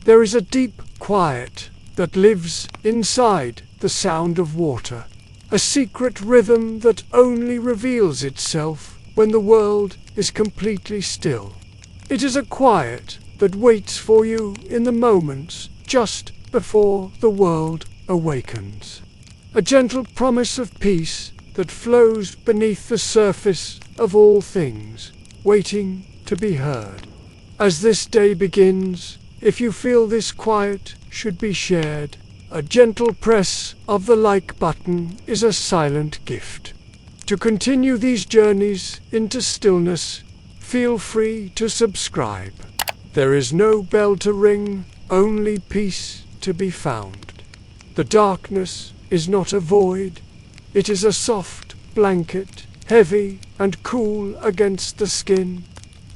There is a deep quiet that lives inside the sound of water, a secret rhythm that only reveals itself when the world is completely still. It is a quiet that waits for you in the moments just before the world awakens. A gentle promise of peace that flows beneath the surface of all things, waiting to be heard. As this day begins, if you feel this quiet should be shared, a gentle press of the like button is a silent gift. To continue these journeys into stillness, feel free to subscribe. There is no bell to ring, only peace to be found. The darkness is not a void, it is a soft blanket, heavy and cool against the skin.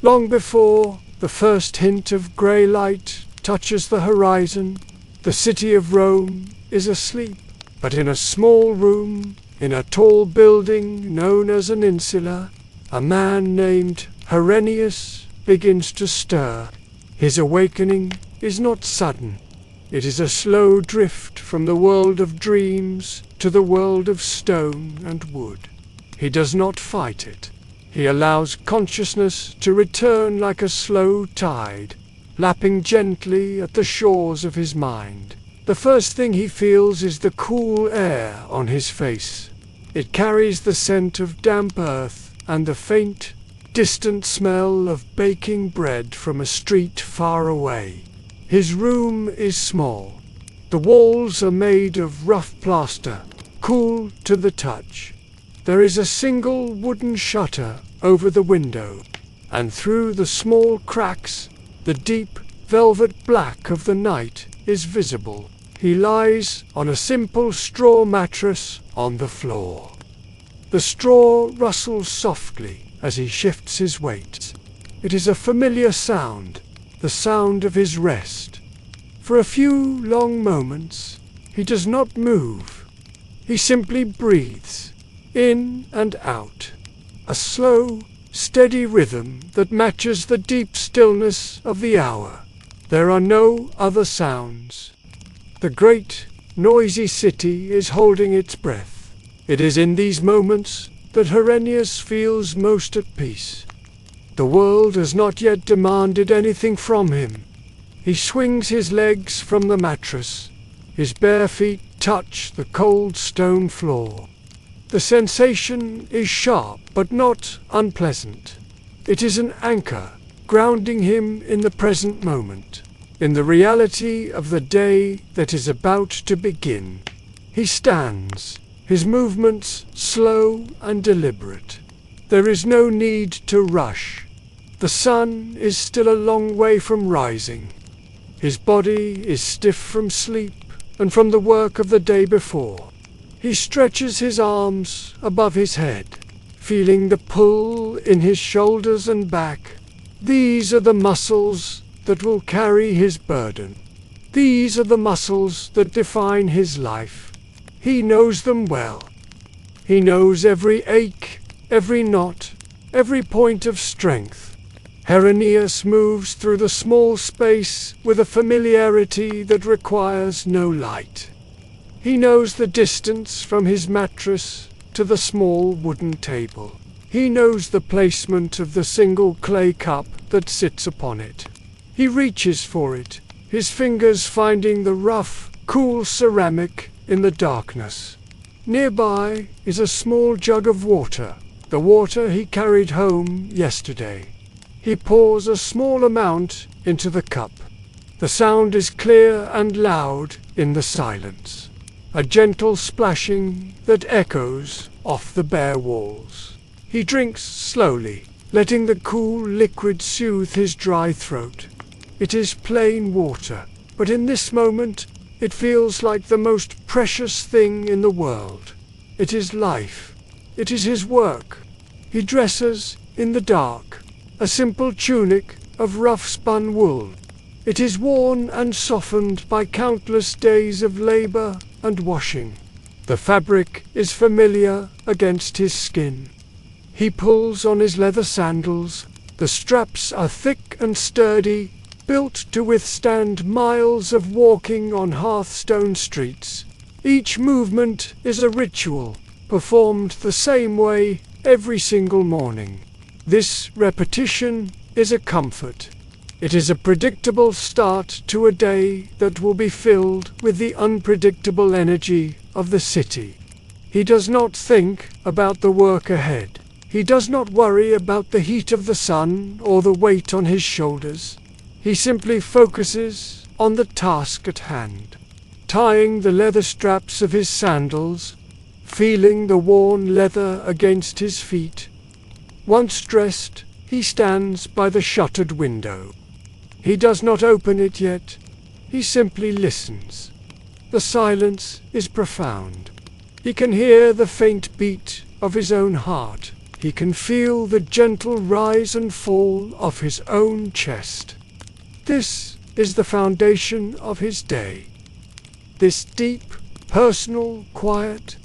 Long before the first hint of grey light touches the horizon, the city of Rome is asleep, but in a small room, in a tall building known as an insula, a man named Herennius begins to stir. His awakening is not sudden. It is a slow drift from the world of dreams to the world of stone and wood. He does not fight it. He allows consciousness to return like a slow tide, lapping gently at the shores of his mind. The first thing he feels is the cool air on his face. It carries the scent of damp earth and the faint, distant smell of baking bread from a street far away. His room is small. The walls are made of rough plaster, cool to the touch. There is a single wooden shutter over the window, and through the small cracks, the deep velvet black of the night is visible. He lies on a simple straw mattress on the floor. The straw rustles softly as he shifts his weight. It is a familiar sound, the sound of his rest. For a few long moments, he does not move. He simply breathes, in and out, a slow, steady rhythm that matches the deep stillness of the hour. There are no other sounds. The great, noisy city is holding its breath. It is in these moments that Herennius feels most at peace. The world has not yet demanded anything from him. He swings his legs from the mattress. His bare feet touch the cold stone floor. The sensation is sharp but not unpleasant. It is an anchor, grounding him in the present moment, in the reality of the day that is about to begin. He stands, his movements slow and deliberate. There is no need to rush. The sun is still a long way from rising. His body is stiff from sleep and from the work of the day before. He stretches his arms above his head, feeling the pull in his shoulders and back. These are the muscles that will carry his burden. These are the muscles that define his life. He knows them well. He knows every ache, every knot, every point of strength. Herennius moves through the small space with a familiarity that requires no light. He knows the distance from his mattress to the small wooden table. He knows the placement of the single clay cup that sits upon it. He reaches for it, his fingers finding the rough, cool ceramic in the darkness. Nearby is a small jug of water, the water he carried home yesterday. He pours a small amount into the cup. The sound is clear and loud in the silence, a gentle splashing that echoes off the bare walls. He drinks slowly, letting the cool liquid soothe his dry throat. It is plain water, but in this moment it feels like the most precious thing in the world. It is life. It is his work. He dresses in the dark, a simple tunic of rough-spun wool. It is worn and softened by countless days of labor and washing. The fabric is familiar against his skin. He pulls on his leather sandals. The straps are thick and sturdy, built to withstand miles of walking on hearthstone streets. Each movement is a ritual, performed the same way every single morning. This repetition is a comfort. It is a predictable start to a day that will be filled with the unpredictable energy of the city. He does not think about the work ahead. He does not worry about the heat of the sun or the weight on his shoulders. He simply focuses on the task at hand, tying the leather straps of his sandals, feeling the worn leather against his feet. Once dressed, he stands by the shuttered window. He does not open it yet. He simply listens. The silence is profound. He can hear the faint beat of his own heart. He can feel the gentle rise and fall of his own chest. This is the foundation of his day. This deep, personal quiet.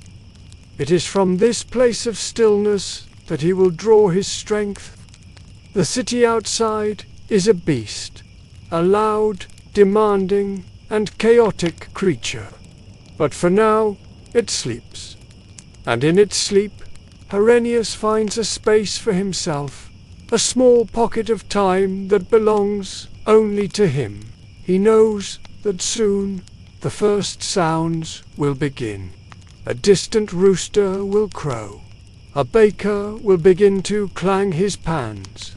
It is from this place of stillness that he will draw his strength. The city outside is a beast, a loud, demanding, and chaotic creature. But for now, it sleeps. And in its sleep, Herennius finds a space for himself, a small pocket of time that belongs only to him. He knows that soon the first sounds will begin. A distant rooster will crow. A baker will begin to clang his pans.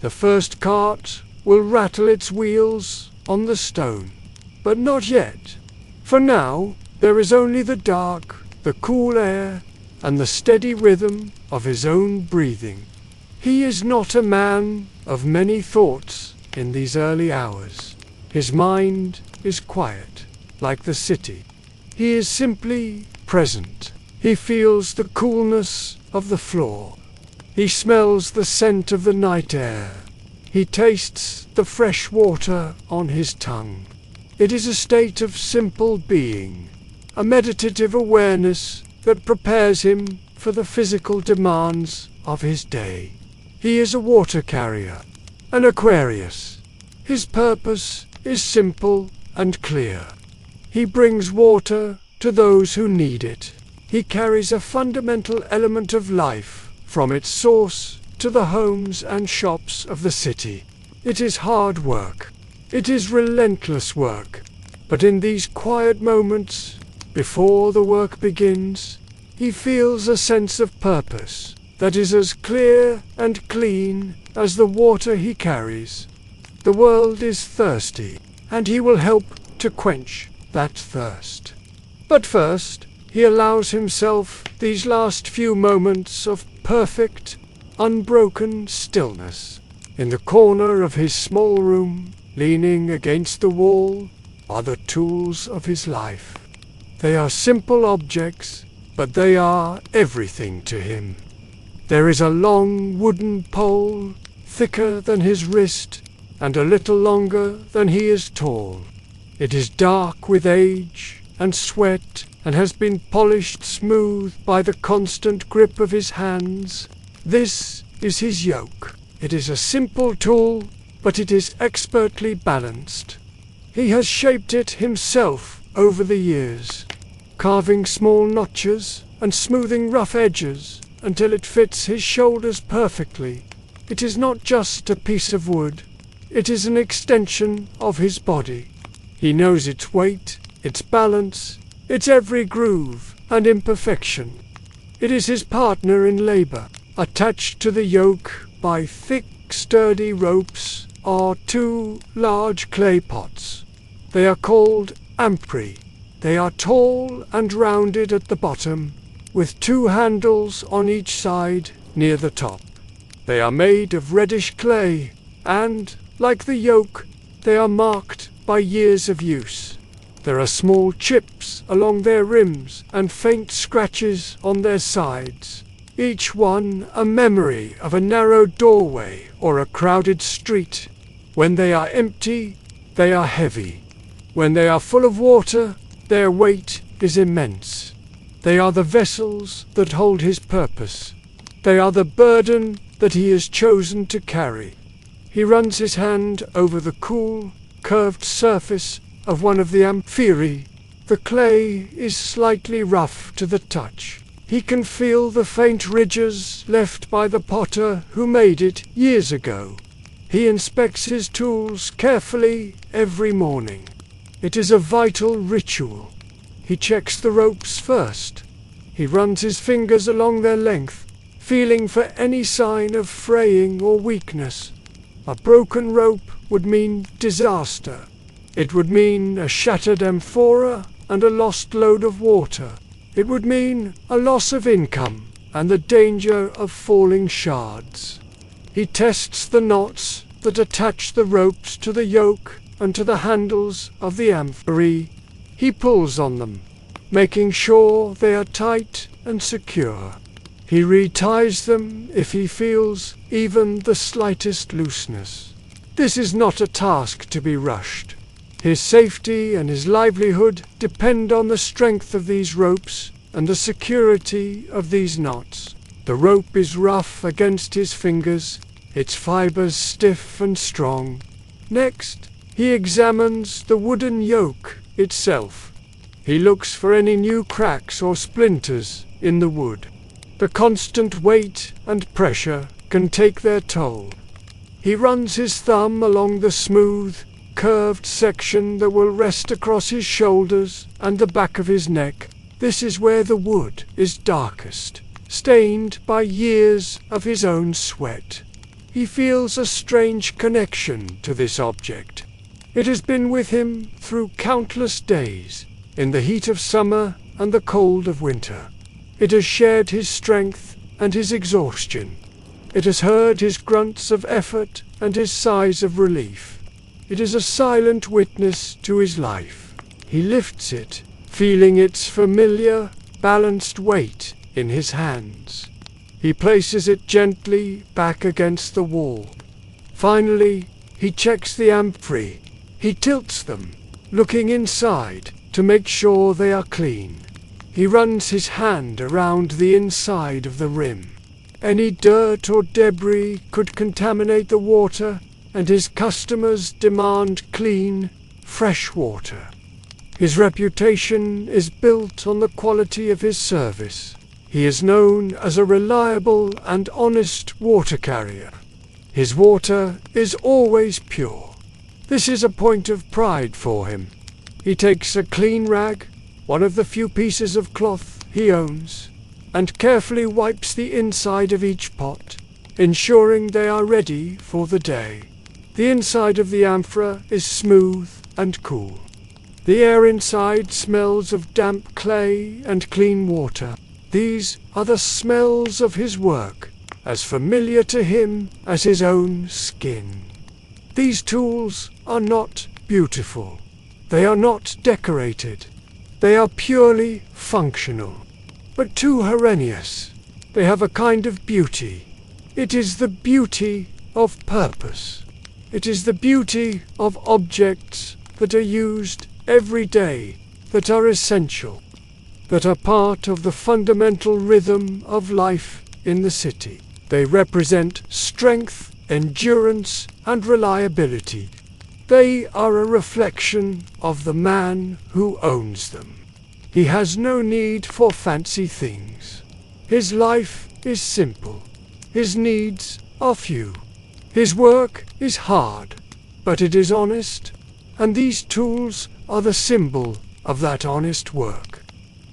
The first cart will rattle its wheels on the stone. But not yet. For now, there is only the dark, the cool air, and the steady rhythm of his own breathing. He is not a man of many thoughts in these early hours. His mind is quiet, like the city. He is simply present. He feels the coolness of the floor. He smells the scent of the night air. He tastes the fresh water on his tongue. It is a state of simple being, a meditative awareness that prepares him for the physical demands of his day. He is a water carrier, an aquarius. His purpose is simple and clear. He brings water to those who need it. He carries a fundamental element of life from its source to the homes and shops of the city. It is hard work. It is relentless work. But in these quiet moments, before the work begins, he feels a sense of purpose that is as clear and clean as the water he carries. The world is thirsty, and he will help to quench that thirst. But first, he allows himself these last few moments of perfect, unbroken stillness. In the corner of his small room, leaning against the wall, are the tools of his life. They are simple objects, but they are everything to him. There is a long wooden pole, thicker than his wrist, and a little longer than he is tall. It is dark with age and sweat, and has been polished smooth by the constant grip of his hands. This is his yoke. It is a simple tool, but it is expertly balanced. He has shaped it himself over the years, carving small notches and smoothing rough edges until it fits his shoulders perfectly. It is not just a piece of wood. It is an extension of his body. He knows its weight, its balance, its every groove and imperfection. It is his partner in labor. Attached to the yoke by thick, sturdy ropes are two large clay pots. They are called ampri. They are tall and rounded at the bottom, with two handles on each side near the top. They are made of reddish clay, and, like the yoke, they are marked by years of use. There are small chips along their rims and faint scratches on their sides, each one a memory of a narrow doorway or a crowded street. When they are empty, they are heavy. When they are full of water, their weight is immense. They are the vessels that hold his purpose. They are the burden that he has chosen to carry. He runs his hand over the cool, curved surface of one of the amphiry. The clay is slightly rough to the touch. He can feel the faint ridges left by the potter who made it years ago. He inspects his tools carefully every morning. It is a vital ritual. He checks the ropes first. He runs his fingers along their length, feeling for any sign of fraying or weakness. A broken rope would mean disaster. It would mean a shattered amphora and a lost load of water. It would mean a loss of income and the danger of falling shards. He tests the knots that attach the ropes to the yoke and to the handles of the amphiry. He pulls on them, making sure they are tight and secure. He reties them if he feels even the slightest looseness. This is not a task to be rushed. His safety and his livelihood depend on the strength of these ropes and the security of these knots. The rope is rough against his fingers, its fibers stiff and strong. Next, he examines the wooden yoke itself. He looks for any new cracks or splinters in the wood. The constant weight and pressure can take their toll. He runs his thumb along the smooth, curved section that will rest across his shoulders and the back of his neck. This is where the wood is darkest, stained by years of his own sweat. He feels a strange connection to this object. It has been with him through countless days, in the heat of summer and the cold of winter. It has shared his strength and his exhaustion. It has heard his grunts of effort and his sighs of relief. It is a silent witness to his life. He lifts it, feeling its familiar, balanced weight in his hands. He places it gently back against the wall. Finally, he checks the amphiry. He tilts them, looking inside to make sure they are clean. He runs his hand around the inside of the rim. Any dirt or debris could contaminate the water, and his customers demand clean, fresh water. His reputation is built on the quality of his service. He is known as a reliable and honest water carrier. His water is always pure. This is a point of pride for him. He takes a clean rag, one of the few pieces of cloth he owns, and carefully wipes the inside of each pot, ensuring they are ready for the day. The inside of the amphora is smooth and cool. The air inside smells of damp clay and clean water. These are the smells of his work, as familiar to him as his own skin. These tools are not beautiful. They are not decorated. They are purely functional. But to Herennius, they have a kind of beauty. It is the beauty of purpose. It is the beauty of objects that are used every day, that are essential, that are part of the fundamental rhythm of life in the city. They represent strength, endurance, and reliability. They are a reflection of the man who owns them. He has no need for fancy things. His life is simple. His needs are few. His work is hard, but it is honest, and these tools are the symbol of that honest work.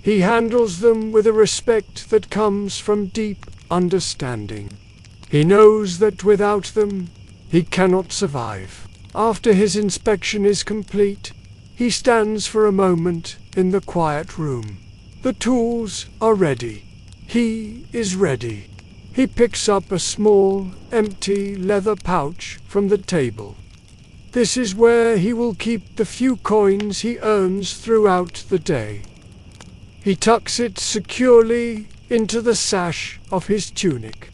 He handles them with a respect that comes from deep understanding. He knows that without them, he cannot survive. After his inspection is complete, he stands for a moment in the quiet room. The tools are ready. He is ready. He picks up a small, empty leather pouch from the table. This is where he will keep the few coins he earns throughout the day. He tucks it securely into the sash of his tunic.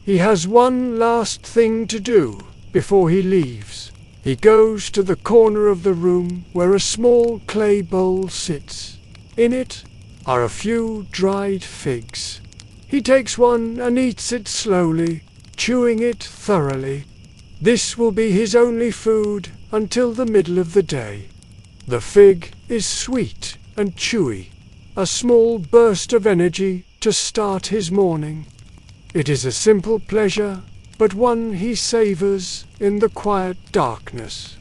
He has one last thing to do before he leaves. He goes to the corner of the room where a small clay bowl sits. In it are a few dried figs. He takes one and eats it slowly, chewing it thoroughly. This will be his only food until the middle of the day. The fig is sweet and chewy, a small burst of energy to start his morning. It is a simple pleasure, but one he savors in the quiet darkness.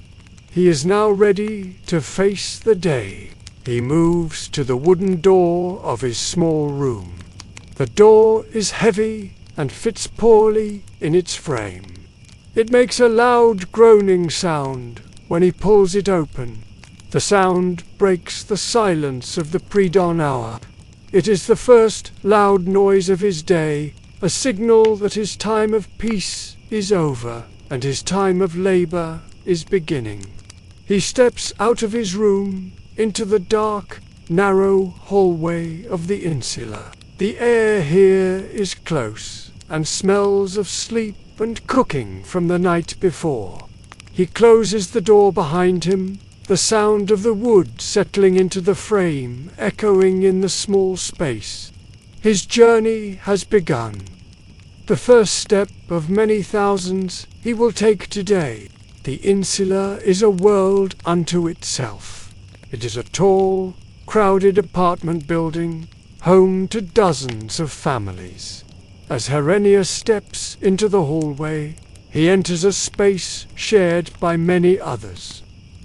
He is now ready to face the day. He moves to the wooden door of his small room. The door is heavy and fits poorly in its frame. It makes a loud groaning sound when he pulls it open. The sound breaks the silence of the pre-dawn hour. It is the first loud noise of his day, a signal that his time of peace is over and his time of labor is beginning. He steps out of his room into the dark, narrow hallway of the insula. The air here is close and smells of sleep and cooking from the night before. He closes the door behind him, the sound of the wood settling into the frame echoing in the small space. His journey has begun. The first step of many thousands he will take today. The insula is a world unto itself. It is a tall, crowded apartment building, home to dozens of families. As Herennius steps into the hallway, he enters a space shared by many others.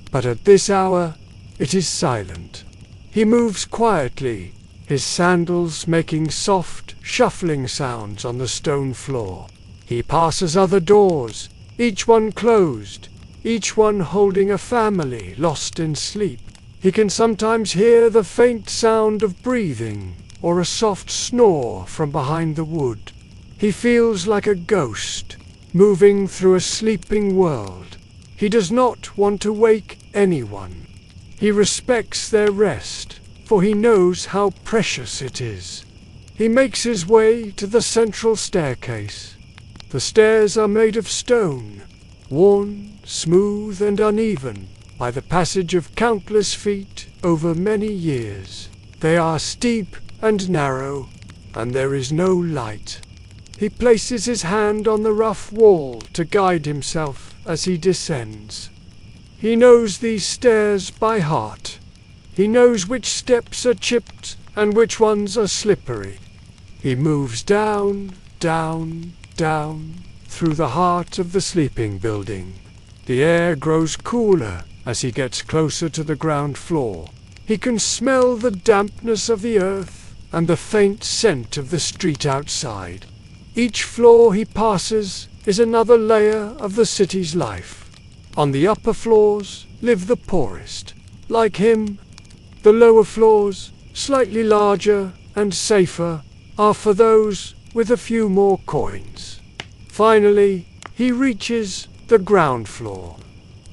But at this hour, it is silent. He moves quietly, his sandals making soft, shuffling sounds on the stone floor. He passes other doors, each one closed, each one holding a family lost in sleep. He can sometimes hear the faint sound of breathing or a soft snore from behind the wood. He feels like a ghost, moving through a sleeping world. He does not want to wake anyone. He respects their rest, for he knows how precious it is. He makes his way to the central staircase. The stairs are made of stone, worn, smooth and uneven by the passage of countless feet over many years. They are steep and narrow, and there is no light. He places his hand on the rough wall to guide himself as he descends. He knows these stairs by heart. He knows which steps are chipped and which ones are slippery. He moves down, down, down, through the heart of the sleeping building. The air grows cooler as he gets closer to the ground floor. He can smell the dampness of the earth and the faint scent of the street outside. Each floor he passes is another layer of the city's life. On the upper floors live the poorest. Like him, the lower floors, slightly larger and safer, are for those with a few more coins. Finally, he reaches the ground floor.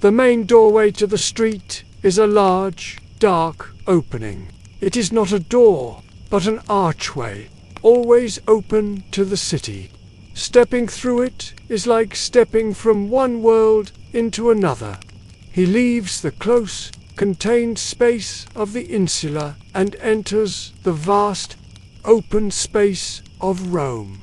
The main doorway to the street is a large, dark opening. It is not a door, but an archway, always open to the city. Stepping through it is like stepping from one world into another. He leaves the close, contained space of the insula and enters the vast, open space of Rome.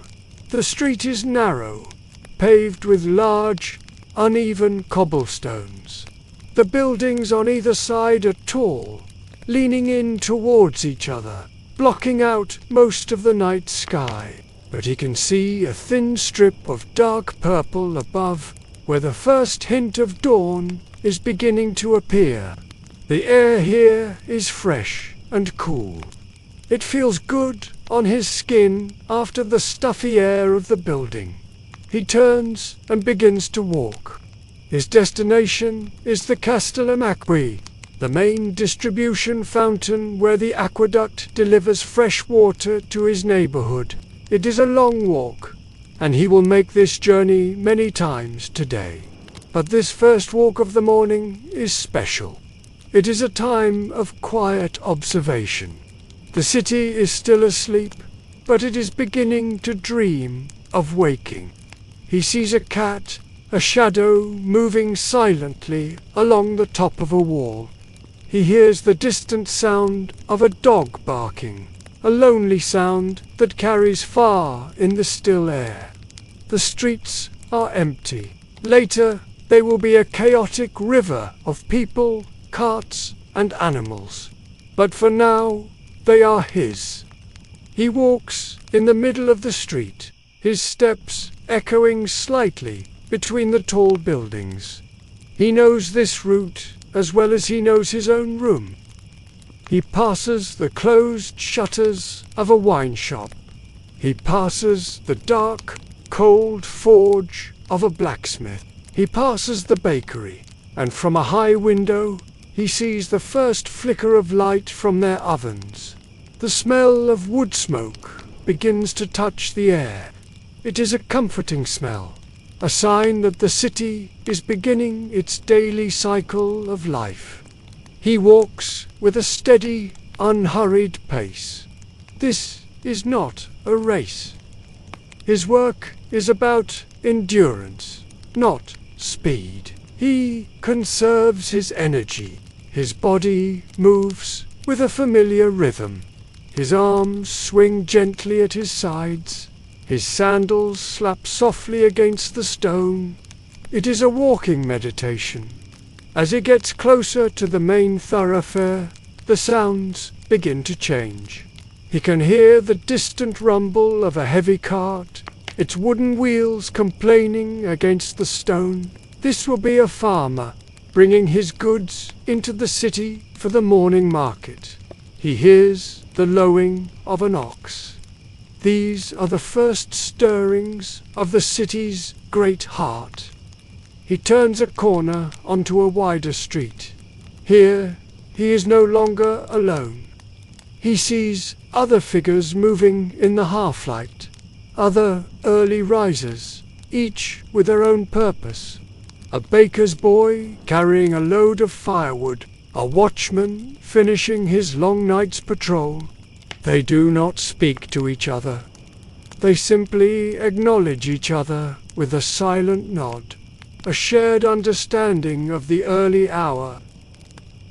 The street is narrow, paved with large, uneven cobblestones. The buildings on either side are tall, leaning in towards each other, blocking out most of the night sky. But he can see a thin strip of dark purple above, where the first hint of dawn is beginning to appear. The air here is fresh and cool. It feels good on his skin after the stuffy air of the building. He turns and begins to walk. His destination is the Castellum Aquae, the main distribution fountain where the aqueduct delivers fresh water to his neighborhood. It is a long walk, and he will make this journey many times today. But this first walk of the morning is special. It is a time of quiet observation. The city is still asleep, but it is beginning to dream of waking. He sees a cat, a shadow moving silently along the top of a wall. He hears the distant sound of a dog barking, a lonely sound that carries far in the still air. The streets are empty. Later, they will be a chaotic river of people, carts, and animals. But for now, they are his. He walks in the middle of the street, his steps echoing slightly between the tall buildings. He knows this route as well as he knows his own room. He passes the closed shutters of a wine shop. He passes the dark, cold forge of a blacksmith. He passes the bakery, and from a high window he sees the first flicker of light from their ovens. The smell of wood smoke begins to touch the air. It is a comforting smell, a sign that the city is beginning its daily cycle of life. He walks with a steady, unhurried pace. This is not a race. His work is about endurance, not speed. He conserves his energy. His body moves with a familiar rhythm. His arms swing gently at his sides. His sandals slap softly against the stone. It is a walking meditation. As he gets closer to the main thoroughfare, the sounds begin to change. He can hear the distant rumble of a heavy cart, its wooden wheels complaining against the stone. This will be a farmer, bringing his goods into the city for the morning market. He hears the lowing of an ox. These are the first stirrings of the city's great heart. He turns a corner onto a wider street. Here, he is no longer alone. He sees other figures moving in the half-light, other early risers, each with their own purpose. A baker's boy carrying a load of firewood, a watchman finishing his long night's patrol. They do not speak to each other. They simply acknowledge each other with a silent nod, a shared understanding of the early hour.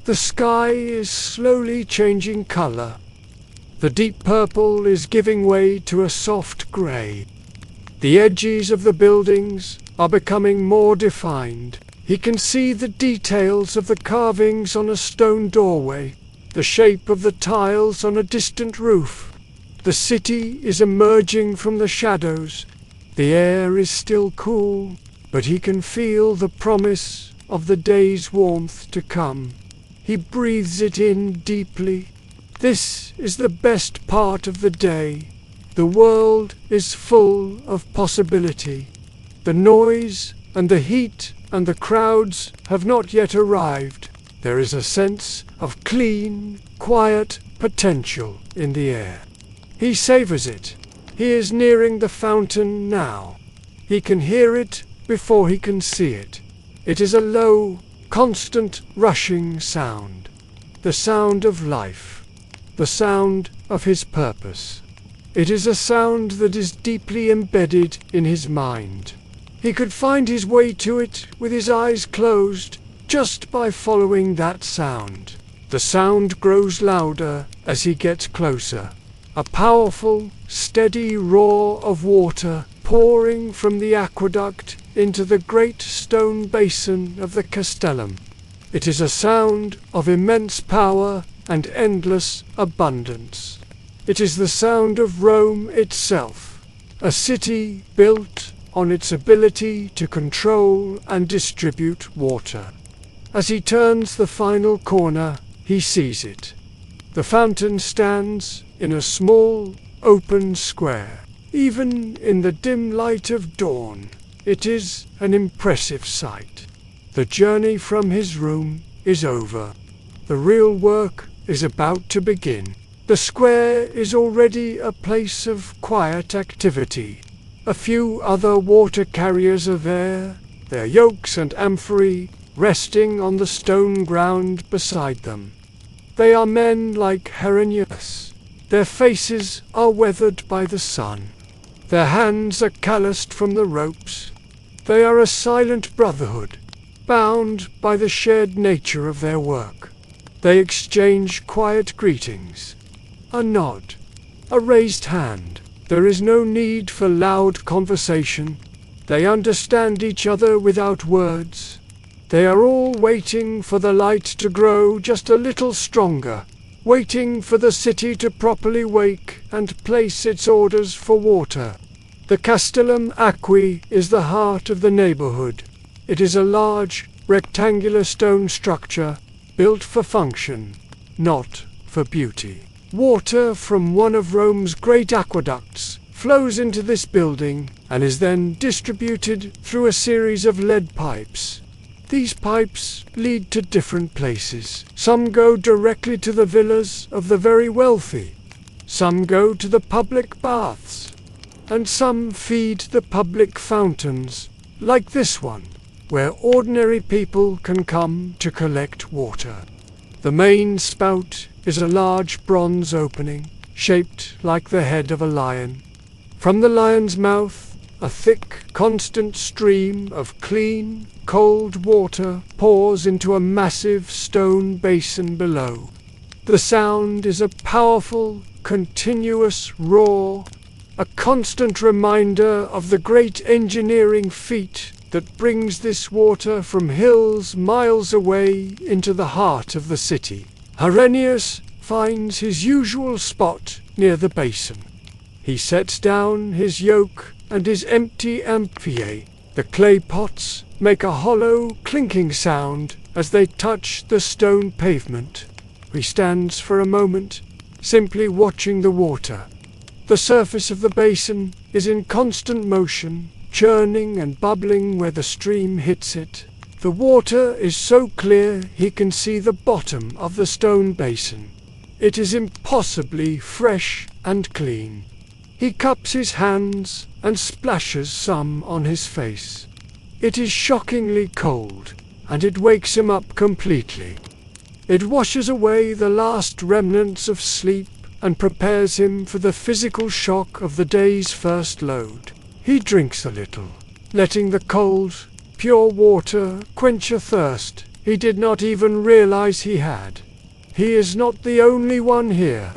The sky is slowly changing color. The deep purple is giving way to a soft gray. The edges of the buildings are becoming more defined. He can see the details of the carvings on a stone doorway, the shape of the tiles on a distant roof. The city is emerging from the shadows. The air is still cool, but he can feel the promise of the day's warmth to come. He breathes it in deeply. This is the best part of the day. The world is full of possibility. The noise and the heat and the crowds have not yet arrived. There is a sense of clean, quiet potential in the air. He savors it. He is nearing the fountain now. He can hear it before he can see it. It is a low, constant rushing sound. The sound of life. The sound of his purpose. It is a sound that is deeply embedded in his mind. He could find his way to it with his eyes closed, just by following that sound. The sound grows louder as he gets closer. A powerful, steady roar of water pouring from the aqueduct into the great stone basin of the castellum. It is a sound of immense power and endless abundance. It is the sound of Rome itself, a city built on its ability to control and distribute water. As he turns the final corner, he sees it. The fountain stands in a small, open square. Even in the dim light of dawn, it is an impressive sight. The journey from his room is over. The real work is about to begin. The square is already a place of quiet activity. A few other water carriers are there, their yokes and amphorae resting on the stone ground beside them. They are men like Herennius. Their faces are weathered by the sun. Their hands are calloused from the ropes. They are a silent brotherhood, bound by the shared nature of their work. They exchange quiet greetings. A nod, a raised hand. There is no need for loud conversation. They understand each other without words. They are all waiting for the light to grow just a little stronger, waiting for the city to properly wake and place its orders for water. The Castellum Aquae is the heart of the neighborhood. It is a large, rectangular stone structure built for function, not for beauty. Water from one of Rome's great aqueducts flows into this building and is then distributed through a series of lead pipes. These pipes lead to different places. Some go directly to the villas of the very wealthy. Some go to the public baths. And some feed the public fountains, like this one, where ordinary people can come to collect water. The main spout is a large bronze opening, shaped like the head of a lion. From the lion's mouth, a thick, constant stream of clean, cold water pours into a massive stone basin below. The sound is a powerful, continuous roar, a constant reminder of the great engineering feat that brings this water from hills miles away into the heart of the city. Herennius finds his usual spot near the basin. He sets down his yoke and his empty amphiae. The clay pots make a hollow, clinking sound as they touch the stone pavement. He stands for a moment, simply watching the water. The surface of the basin is in constant motion, churning and bubbling where the stream hits it. The water is so clear he can see the bottom of the stone basin. It is impossibly fresh and clean. He cups his hands and splashes some on his face. It is shockingly cold, and it wakes him up completely. It washes away the last remnants of sleep and prepares him for the physical shock of the day's first load. He drinks a little, letting the cold, pure water quench a thirst he did not even realize he had. He is not the only one here.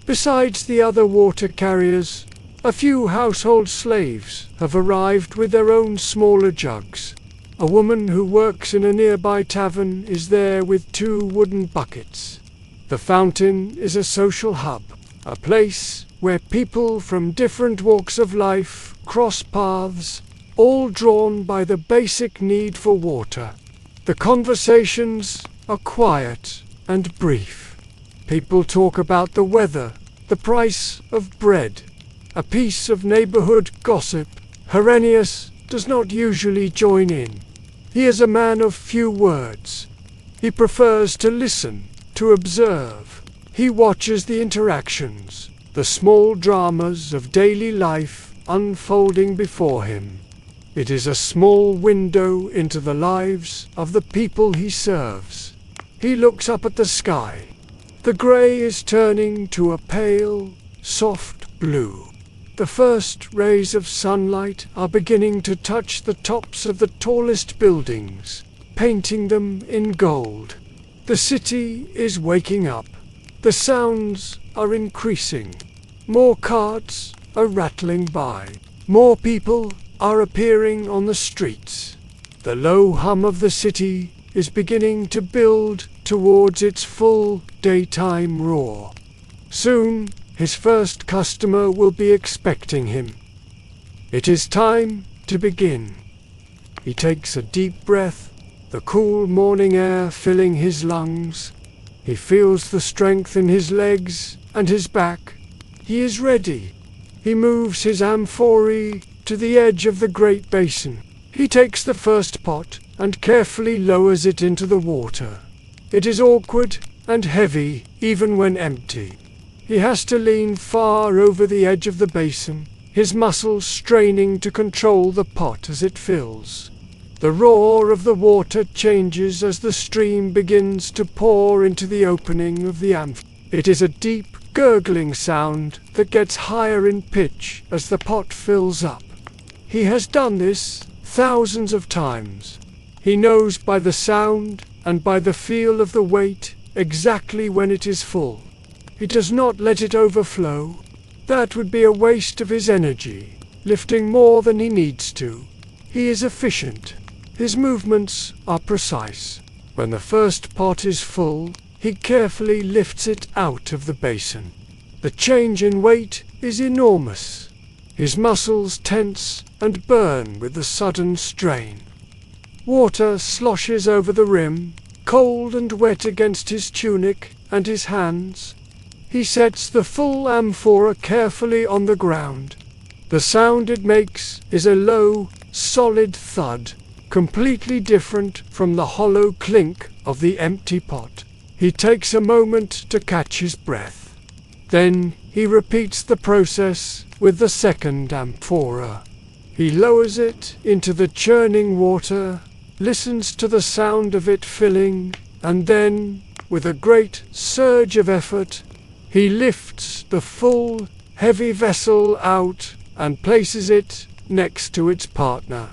Besides the other water carriers, a few household slaves have arrived with their own smaller jugs. A woman who works in a nearby tavern is there with 2 wooden buckets. The fountain is a social hub, a place where people from different walks of life cross paths, all drawn by the basic need for water. The conversations are quiet and brief. People talk about the weather, the price of bread, a piece of neighborhood gossip. Herennius does not usually join in. He is a man of few words. He prefers to listen, to observe. He watches the interactions, the small dramas of daily life unfolding before him. It is a small window into the lives of the people he serves. He looks up at the sky. The gray is turning to a pale, soft blue. The first rays of sunlight are beginning to touch the tops of the tallest buildings, painting them in gold. The city is waking up. The sounds are increasing. More carts are rattling by. More people are appearing on the streets. The low hum of the city is beginning to build towards its full daytime roar. Soon, his first customer will be expecting him. It is time to begin. He takes a deep breath, the cool morning air filling his lungs. He feels the strength in his legs and his back. He is ready. He moves his amphorae to the edge of the great basin. He takes the first pot and carefully lowers it into the water. It is awkward and heavy even when empty. He has to lean far over the edge of the basin, his muscles straining to control the pot as it fills. The roar of the water changes as the stream begins to pour into the opening of the amph. It is a deep, gurgling sound that gets higher in pitch as the pot fills up. He has done this thousands of times. He knows by the sound and by the feel of the weight exactly when it is full. He does not let it overflow. That would be a waste of his energy, lifting more than he needs to. He is efficient. His movements are precise. When the first pot is full, he carefully lifts it out of the basin. The change in weight is enormous. His muscles tense and burn with the sudden strain. Water sloshes over the rim, cold and wet against his tunic and his hands. He sets the full amphora carefully on the ground. The sound it makes is a low, solid thud, completely different from the hollow clink of the empty pot. He takes a moment to catch his breath. Then he repeats the process with the second amphora. He lowers it into the churning water, listens to the sound of it filling, and then, with a great surge of effort, he lifts the full, heavy vessel out and places it next to its partner.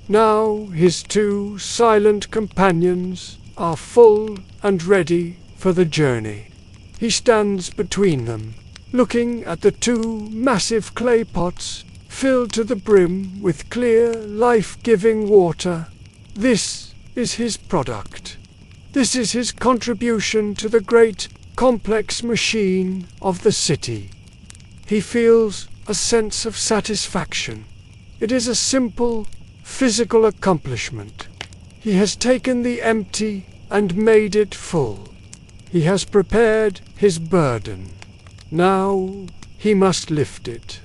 Now his two silent companions are full and ready for the journey. He stands between them, looking at the two massive clay pots filled to the brim with clear, life-giving water. This is his product. This is his contribution to the great, complex machine of the city. He feels a sense of satisfaction. It is a simple, physical accomplishment. He has taken the empty and made it full. He has prepared his burden. Now he must lift it.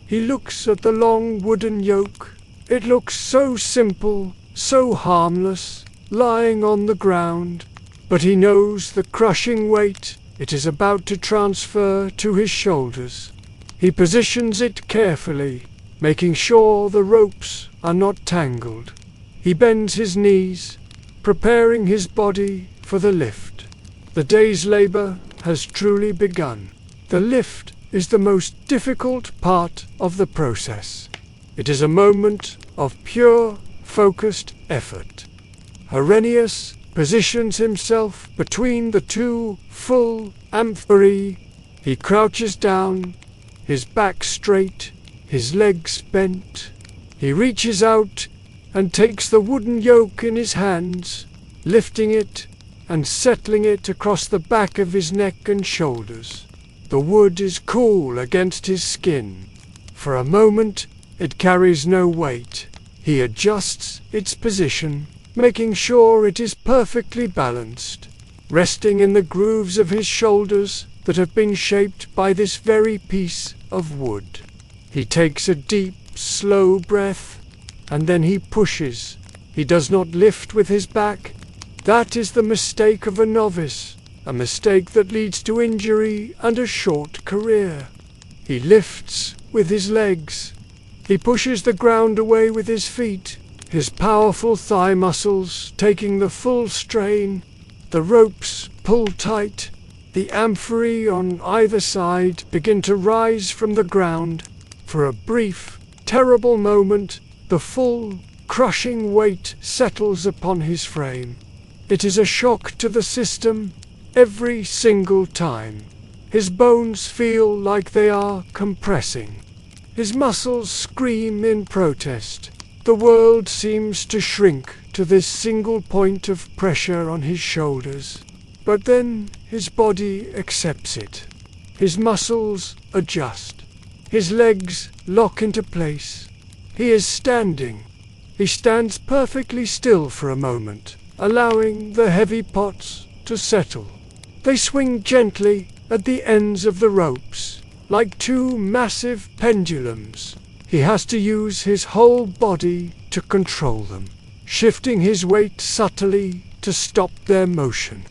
He looks at the long wooden yoke. It looks so simple, so harmless, lying on the ground, but he knows the crushing weight it is about to transfer to his shoulders. He positions it carefully, making sure the ropes are not tangled. He bends his knees, preparing his body for the lift. The day's labor has truly begun. The lift is the most difficult part of the process. It is a moment of pure, focused effort. Herennius positions himself between the two full amphorae. He crouches down, his back straight, his legs bent. He reaches out and takes the wooden yoke in his hands, lifting it and settling it across the back of his neck and shoulders. The wood is cool against his skin. For a moment, it carries no weight. He adjusts its position, making sure it is perfectly balanced, resting in the grooves of his shoulders that have been shaped by this very piece of wood. He takes a deep, slow breath, and then he pushes. He does not lift with his back. That is the mistake of a novice, a mistake that leads to injury and a short career. He lifts with his legs. He pushes the ground away with his feet, his powerful thigh muscles taking the full strain. The ropes pull tight. The amphorae on either side begin to rise from the ground. For a brief, terrible moment, the full, crushing weight settles upon his frame. It is a shock to the system every single time. His bones feel like they are compressing. His muscles scream in protest. The world seems to shrink to this single point of pressure on his shoulders. But then his body accepts it. His muscles adjust. His legs lock into place. He is standing. He stands perfectly still for a moment, allowing the heavy pots to settle. They swing gently at the ends of the ropes, like two massive pendulums. He has to use his whole body to control them, shifting his weight subtly to stop their motion.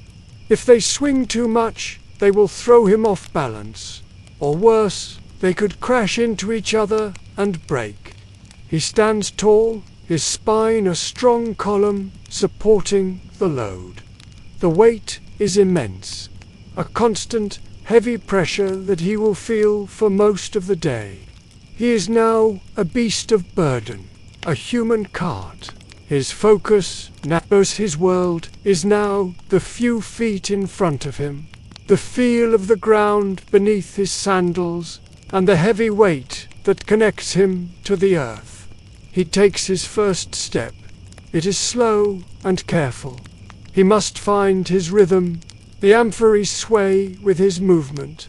If they swing too much, they will throw him off balance, or worse, they could crash into each other and break. He stands tall, his spine a strong column supporting the load. The weight is immense, a constant, heavy pressure that he will feel for most of the day. He is now a beast of burden, a human cart. His focus, his world, is now the few feet in front of him, the feel of the ground beneath his sandals, and the heavy weight that connects him to the earth. He takes his first step. It is slow and careful. He must find his rhythm. The amphories sway with his movement.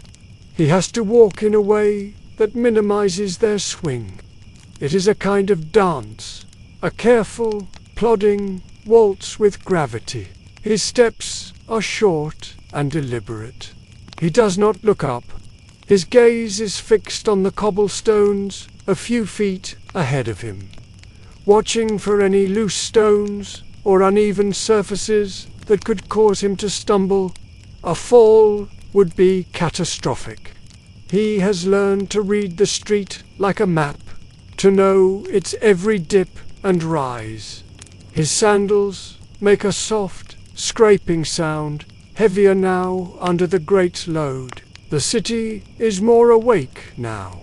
He has to walk in a way that minimizes their swing. It is a kind of dance, a careful, plodding waltz with gravity. His steps are short and deliberate. He does not look up. His gaze is fixed on the cobblestones a few feet ahead of him, watching for any loose stones or uneven surfaces that could cause him to stumble. A fall would be catastrophic. He has learned to read the street like a map, to know its every dip and rise. His sandals make a soft, scraping sound, heavier now under the great load. The city is more awake now.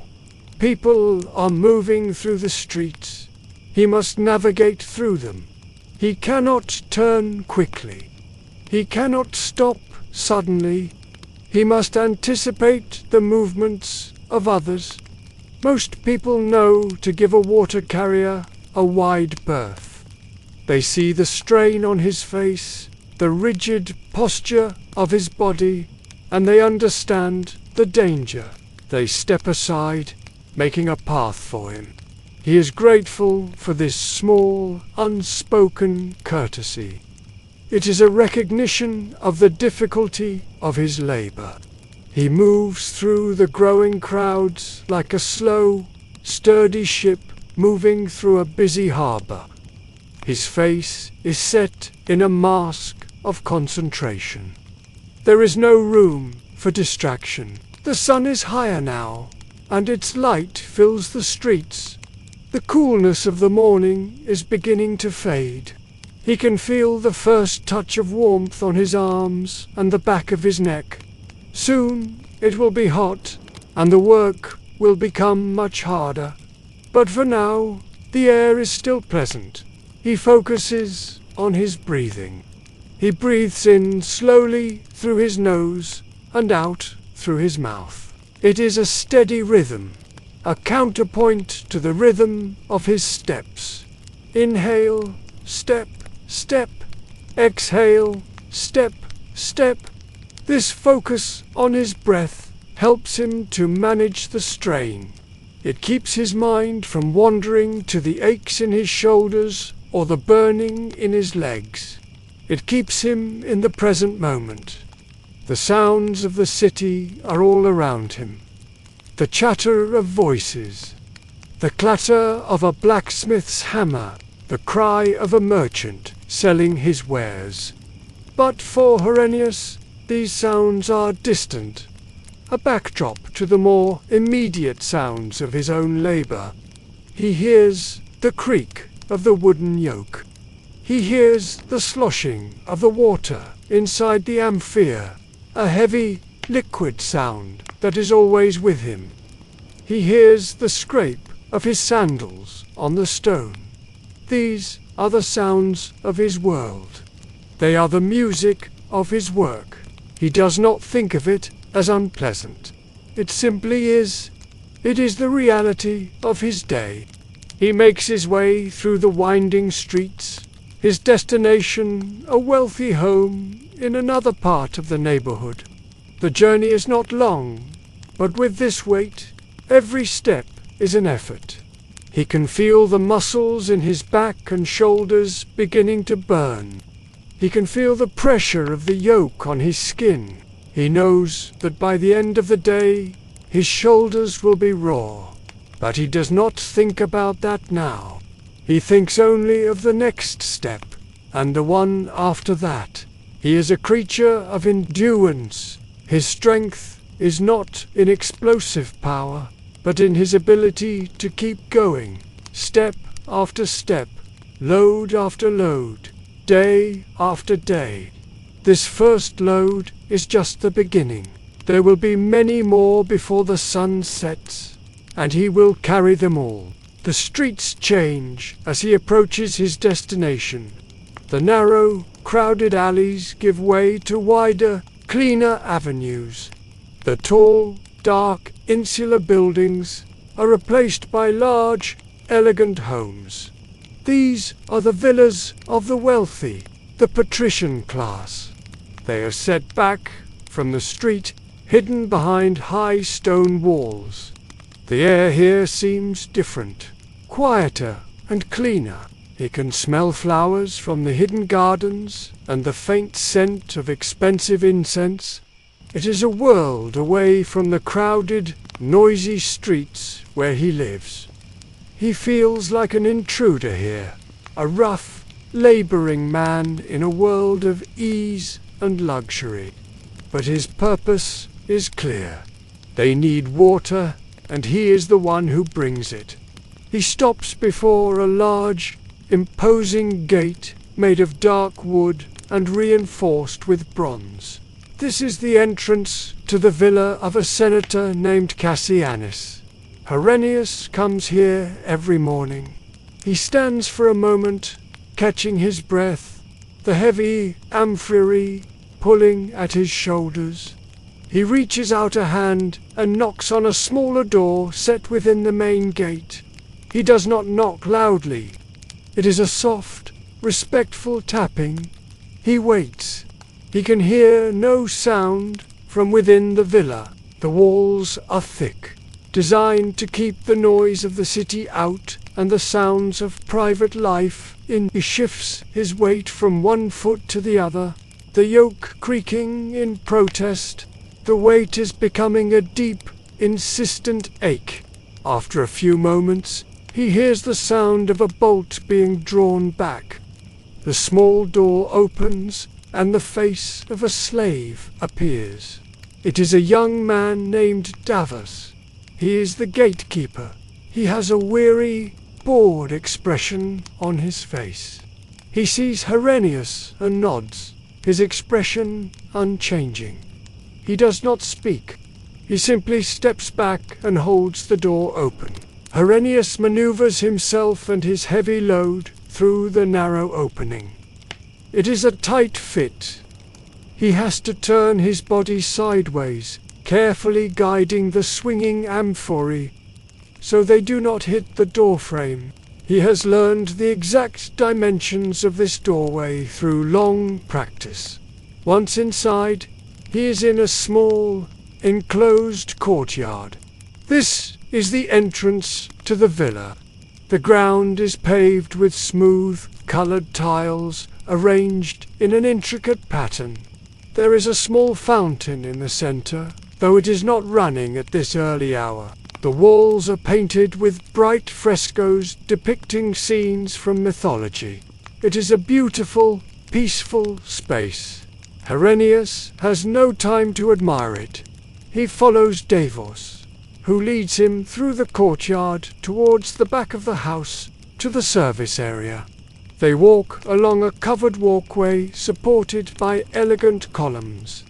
People are moving through the streets. He must navigate through them. He cannot turn quickly. He cannot stop suddenly. He must anticipate the movements of others. Most people know to give a water carrier a wide berth. They see the strain on his face, the rigid posture of his body, and they understand the danger. They step aside, making a path for him. He is grateful for this small, unspoken courtesy. It is a recognition of the difficulty of his labor. He moves through the growing crowds like a slow, sturdy ship moving through a busy harbor. His face is set in a mask of concentration. There is no room for distraction. The sun is higher now, and its light fills the streets. The coolness of the morning is beginning to fade. He can feel the first touch of warmth on his arms and the back of his neck. Soon it will be hot, and the work will become much harder. But for now, the air is still pleasant. He focuses on his breathing. He breathes in slowly through his nose and out through his mouth. It is a steady rhythm, a counterpoint to the rhythm of his steps. Inhale, step, step. Exhale, step, step. This focus on his breath helps him to manage the strain. It keeps his mind from wandering to the aches in his shoulders or the burning in his legs. It keeps him in the present moment. The sounds of the city are all around him. The chatter of voices, the clatter of a blacksmith's hammer, the cry of a merchant selling his wares. But for Herennius, these sounds are distant, a backdrop to the more immediate sounds of his own labor. He hears the creak of the wooden yoke. He hears the sloshing of the water inside the amphia, a heavy, liquid sound that is always with him. He hears the scrape of his sandals on the stone. These are the sounds of his world. They are the music of his work. He does not think of it as unpleasant. It simply is. It is the reality of his day. He makes his way through the winding streets, his destination a wealthy home in another part of the neighborhood. The journey is not long, but with this weight, every step is an effort. He can feel the muscles in his back and shoulders beginning to burn. He can feel the pressure of the yoke on his skin. He knows that by the end of the day, his shoulders will be raw. But he does not think about that now. He thinks only of the next step, and the one after that. He is a creature of endurance. His strength is not in explosive power, but in his ability to keep going, step after step, load after load, day after day. This first load is just the beginning. There will be many more before the sun sets, and he will carry them all. The streets change as he approaches his destination. The narrow, crowded alleys give way to wider, cleaner avenues. The tall, dark, insular buildings are replaced by large, elegant homes. These are the villas of the wealthy, the patrician class. They are set back from the street, hidden behind high stone walls. The air here seems different, quieter and cleaner. He can smell flowers from the hidden gardens and the faint scent of expensive incense. It is a world away from the crowded, noisy streets where he lives. He feels like an intruder here, a rough, laboring man in a world of ease and luxury. But his purpose is clear. They need water, and he is the one who brings it. He stops before a large, imposing gate made of dark wood and reinforced with bronze. This is the entrance to the villa of a senator named Cassianus. Herennius comes here every morning. He stands for a moment, catching his breath, the heavy amphory pulling at his shoulders. He reaches out a hand and knocks on a smaller door set within the main gate. He does not knock loudly. It is a soft, respectful tapping. He waits. He can hear no sound from within the villa. The walls are thick, designed to keep the noise of the city out and the sounds of private life in. He shifts his weight from one foot to the other, the yoke creaking in protest. The weight is becoming a deep, insistent ache. After a few moments, he hears the sound of a bolt being drawn back. The small door opens, and the face of a slave appears. It is a young man named Davos. He is the gatekeeper. He has a weary, bored expression on his face. He sees Herennius and nods, his expression unchanging. He does not speak. He simply steps back and holds the door open. Herennius maneuvers himself and his heavy load through the narrow opening. It is a tight fit. He has to turn his body sideways, carefully guiding the swinging amphory so they do not hit the doorframe. He has learned the exact dimensions of this doorway through long practice. Once inside, he is in a small, enclosed courtyard. This is the entrance to the villa. The ground is paved with smooth, colored tiles arranged in an intricate pattern. There is a small fountain in the center, though it is not running at this early hour. The walls are painted with bright frescoes depicting scenes from mythology. It is a beautiful, peaceful space. Herennius has no time to admire it. He follows Davos, who leads him through the courtyard towards the back of the house to the service area. They walk along a covered walkway supported by elegant columns.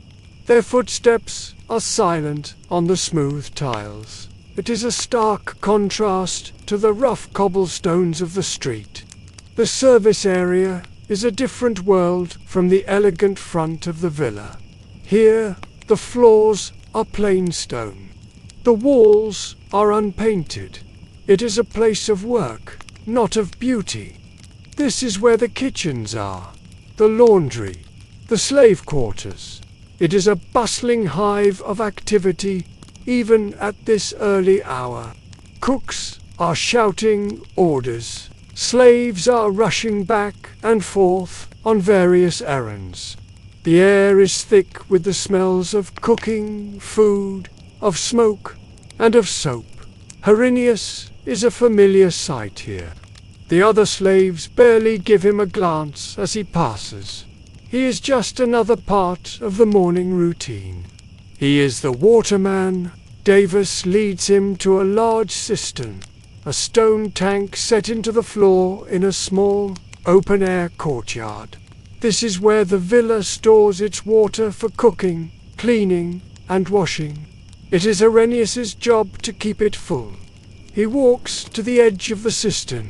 Their footsteps are silent on the smooth tiles. It is a stark contrast to the rough cobblestones of the street. The service area is a different world from the elegant front of the villa. Here, the floors are plain stone. The walls are unpainted. It is a place of work, not of beauty. This is where the kitchens are, the laundry, the slave quarters. It is a bustling hive of activity, even at this early hour. Cooks are shouting orders. Slaves are rushing back and forth on various errands. The air is thick with the smells of cooking, food, of smoke, and of soap. Herennius is a familiar sight here. The other slaves barely give him a glance as he passes. He is just another part of the morning routine. He is the waterman. Davos leads him to a large cistern, a stone tank set into the floor in a small, open-air courtyard. This is where the villa stores its water for cooking, cleaning, and washing. It is Herennius's job to keep it full. He walks to the edge of the cistern.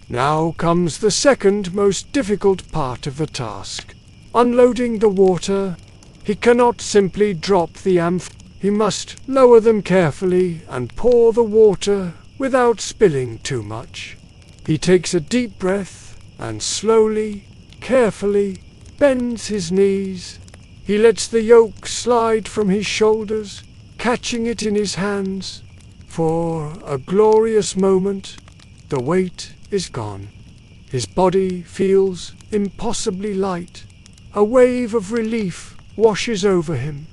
Now comes the second most difficult part of the task. Unloading the water. He cannot simply drop the amph. He must lower them carefully and pour the water without spilling too much. He takes a deep breath and slowly, carefully bends his knees. He lets the yoke slide from his shoulders, catching it in his hands. For a glorious moment, the weight is gone. His body feels impossibly light. A wave of relief washes over him.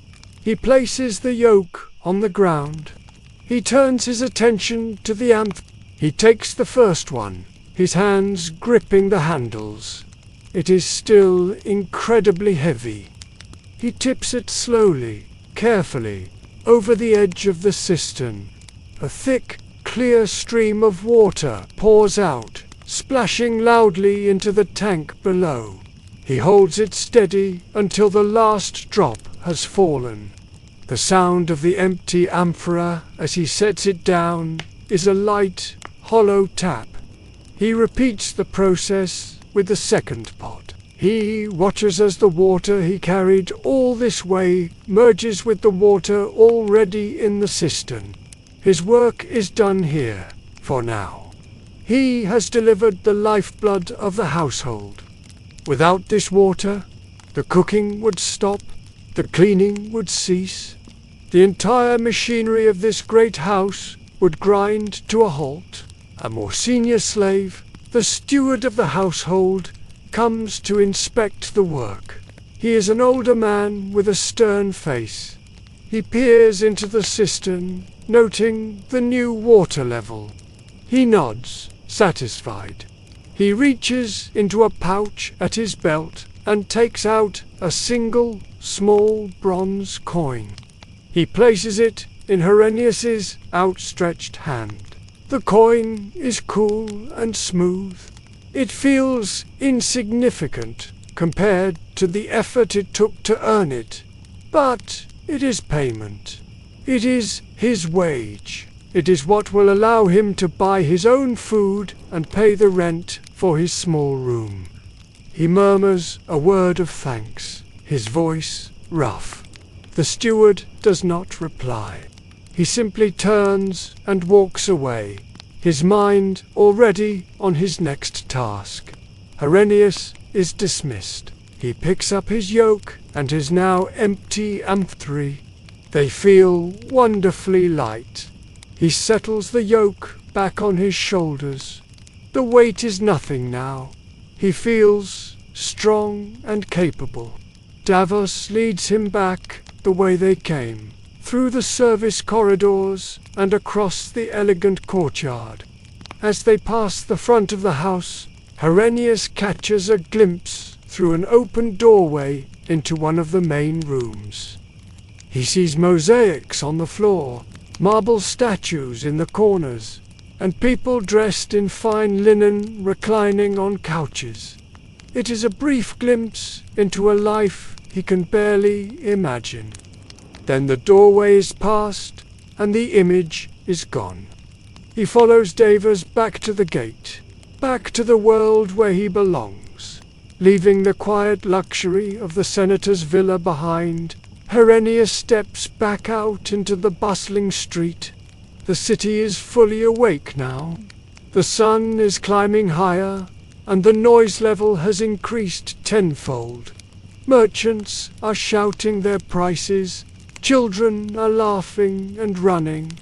He places the yoke on the ground. He turns his attention to the amph. He takes the first one, his hands gripping the handles. It is still incredibly heavy. He tips it slowly, carefully, over the edge of the cistern. A thick, clear stream of water pours out, splashing loudly into the tank below. He holds it steady until the last drop has fallen. The sound of the empty amphora as he sets it down is a light, hollow tap. He repeats the process with the second pot. He watches as the water he carried all this way merges with the water already in the cistern. His work is done here, for now. He has delivered the lifeblood of the household. Without this water, the cooking would stop, the cleaning would cease. The entire machinery of this great house would grind to a halt. A more senior slave, the steward of the household, comes to inspect the work. He is an older man with a stern face. He peers into the cistern, noting the new water level. He nods, satisfied. He reaches into a pouch at his belt and takes out a single, small bronze coin. He places it in Herennius's outstretched hand. The coin is cool and smooth. It feels insignificant compared to the effort it took to earn it, but it is payment. It is his wage. It is what will allow him to buy his own food and pay the rent for his small room. He murmurs a word of thanks, his voice rough. The steward does not reply. He simply turns and walks away, his mind already on his next task. Herennius is dismissed. He picks up his yoke and his now empty amphora. They feel wonderfully light. He settles the yoke back on his shoulders. The weight is nothing now. He feels strong and capable. Davos leads him back the way they came, through the service corridors and across the elegant courtyard. As they pass the front of the house, Herennius catches a glimpse through an open doorway into one of the main rooms. He sees mosaics on the floor, marble statues in the corners, and people dressed in fine linen reclining on couches. It is a brief glimpse into a life he can barely imagine. Then the doorway is passed, and the image is gone. He follows Davos back to the gate, back to the world where he belongs. Leaving the quiet luxury of the senator's villa behind, Herennius steps back out into the bustling street. The city is fully awake now. The sun is climbing higher, and the noise level has increased tenfold. Merchants are shouting their prices, children are laughing and running,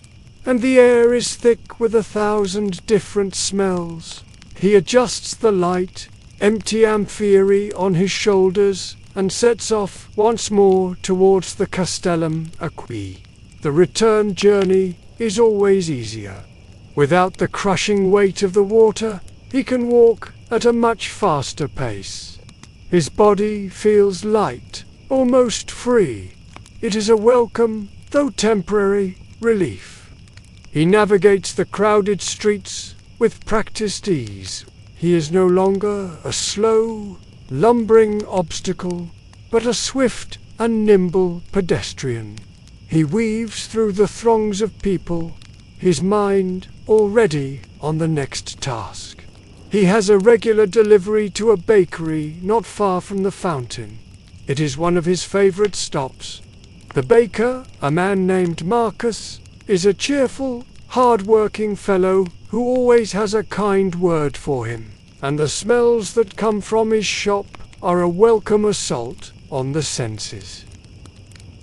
and the air is thick with 1,000 different smells. He adjusts the light, empty amphora on his shoulders, and sets off once more towards the Castellum Aqui. The return journey is always easier. Without the crushing weight of the water, he can walk at a much faster pace. His body feels light, almost free. It is a welcome, though temporary, relief. He navigates the crowded streets with practiced ease. He is no longer a slow, lumbering obstacle, but a swift and nimble pedestrian. He weaves through the throngs of people, his mind already on the next task. He has a regular delivery to a bakery not far from the fountain. It is one of his favorite stops. The baker, a man named Marcus, is a cheerful, hard-working fellow who always has a kind word for him, and the smells that come from his shop are a welcome assault on the senses.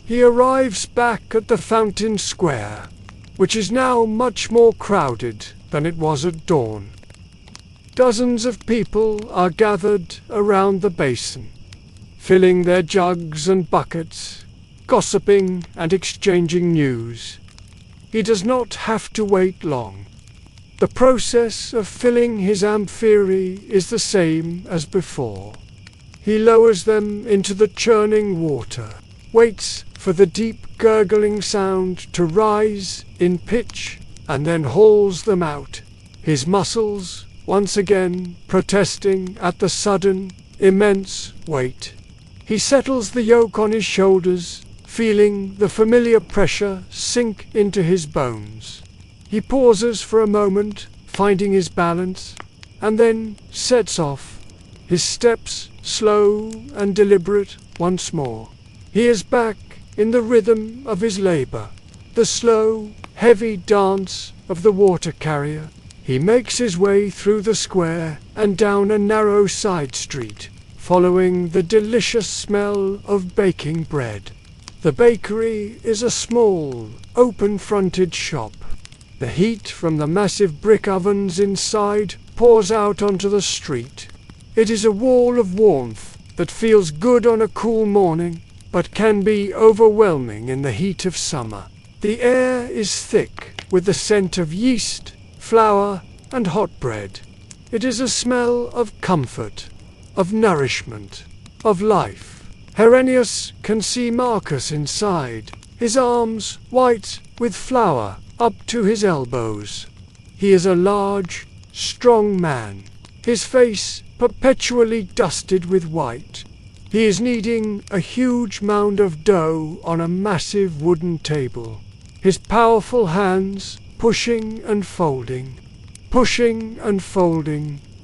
He arrives back at the Fountain Square, which is now much more crowded than it was at dawn. Dozens of people are gathered around the basin, filling their jugs and buckets, gossiping and exchanging news. He does not have to wait long. The process of filling his amphorae is the same as before. He lowers them into the churning water, waits for the deep gurgling sound to rise in pitch, and then hauls them out, his muscles once again protesting at the sudden, immense weight. He settles the yoke on his shoulders, feeling the familiar pressure sink into his bones. He pauses for a moment, finding his balance, and then sets off, his steps slow and deliberate once more. He is back in the rhythm of his labor, the slow, heavy dance of the water carrier. He makes his way through the square and down a narrow side street, following the delicious smell of baking bread. The bakery is a small, open-fronted shop. The heat from the massive brick ovens inside pours out onto the street. It is a wall of warmth that feels good on a cool morning, but can be overwhelming in the heat of summer. The air is thick with the scent of yeast, flour, and hot bread. It is a smell of comfort, of nourishment, of life. Herennius can see Marcus inside, his arms white with flour up to his elbows. He is a large, strong man, his face perpetually dusted with white. He is kneading a huge mound of dough on a massive wooden table, his powerful hands pushing and folding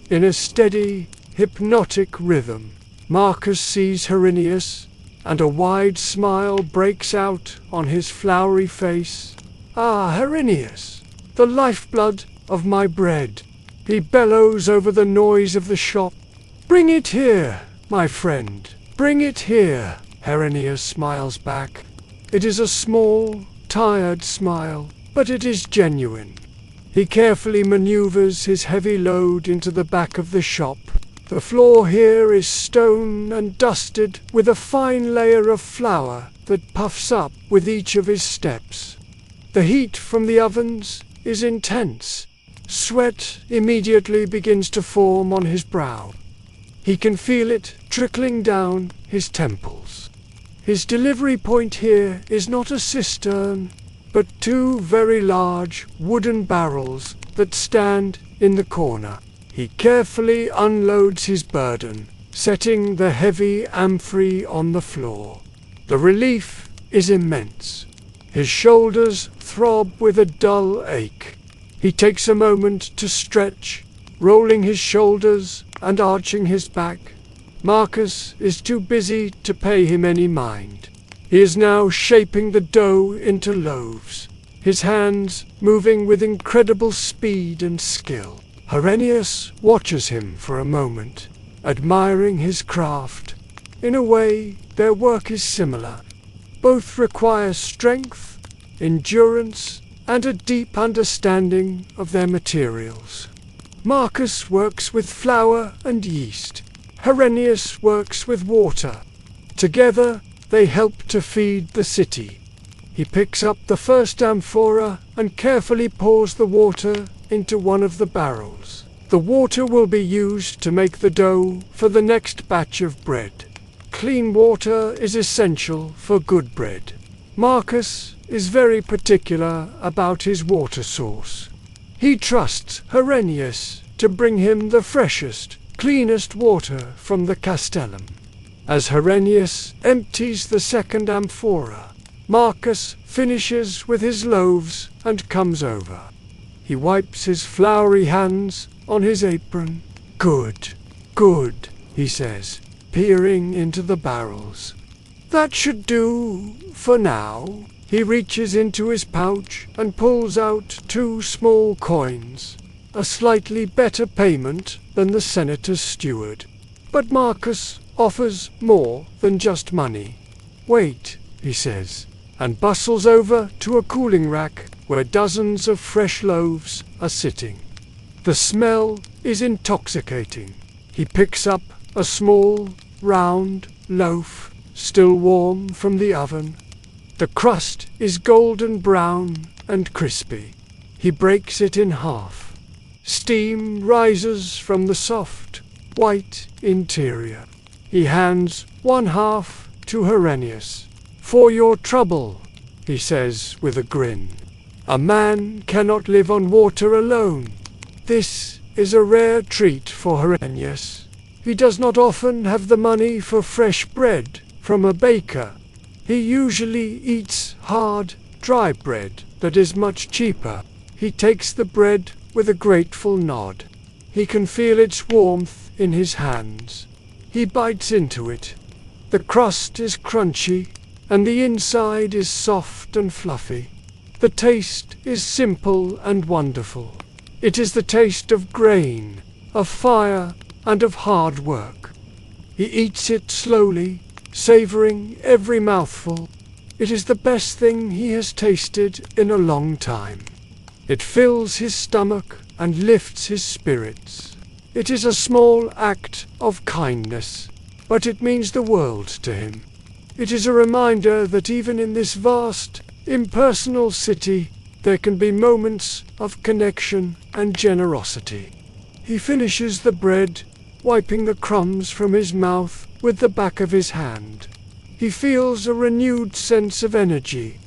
in a steady, hypnotic rhythm. Marcus sees Herennius, and a wide smile breaks out on his flowery face. "Ah, Herennius, the lifeblood of my bread!" He bellows over the noise of the shop. "Bring it here, my friend, bring it here!" Herennius smiles back. It is a small, tired smile, but it is genuine. He carefully maneuvers his heavy load into the back of the shop. The floor here is stone and dusted with a fine layer of flour that puffs up with each of his steps. The heat from the ovens is intense. Sweat immediately begins to form on his brow. He can feel it trickling down his temples. His delivery point here is not a cistern, but two very large wooden barrels that stand in the corner. He carefully unloads his burden, setting the heavy amphorae on the floor. The relief is immense. His shoulders throb with a dull ache. He takes a moment to stretch, rolling his shoulders and arching his back. Marcus is too busy to pay him any mind. He is now shaping the dough into loaves, his hands moving with incredible speed and skill. Herennius watches him for a moment, admiring his craft. In a way, their work is similar. Both require strength, endurance, and a deep understanding of their materials. Marcus works with flour and yeast. Herennius works with water. Together, they help to feed the city. He picks up the first amphora and carefully pours the water into one of the barrels. The water will be used to make the dough for the next batch of bread. Clean water is essential for good bread. Marcus is very particular about his water source. He trusts Herennius to bring him the freshest, cleanest water from the castellum. As Herennius empties the second amphora, Marcus finishes with his loaves and comes over. He wipes his floury hands on his apron. "Good, good," he says, peering into the barrels. "That should do for now." He reaches into his pouch and pulls out 2 small coins, a slightly better payment than the senator's steward. But Marcus offers more than just money. "Wait," he says, and bustles over to a cooling rack where dozens of fresh loaves are sitting. The smell is intoxicating. He picks up a small, round loaf, still warm from the oven. The crust is golden brown and crispy. He breaks it in half. Steam rises from the soft, white interior. He hands 1/2 to Herennius. "For your trouble," he says with a grin. "A man cannot live on water alone." This is a rare treat for Herennius. He does not often have the money for fresh bread from a baker. He usually eats hard, dry bread that is much cheaper. He takes the bread with a grateful nod. He can feel its warmth in his hands. He bites into it. The crust is crunchy, and the inside is soft and fluffy. The taste is simple and wonderful. It is the taste of grain, of fire, and of hard work. He eats it slowly, savoring every mouthful. It is the best thing he has tasted in a long time. It fills his stomach and lifts his spirits. It is a small act of kindness, but it means the world to him. It is a reminder that even in this vast, impersonal city, there can be moments of connection and generosity. He finishes the bread, wiping the crumbs from his mouth with the back of his hand. He feels a renewed sense of energy.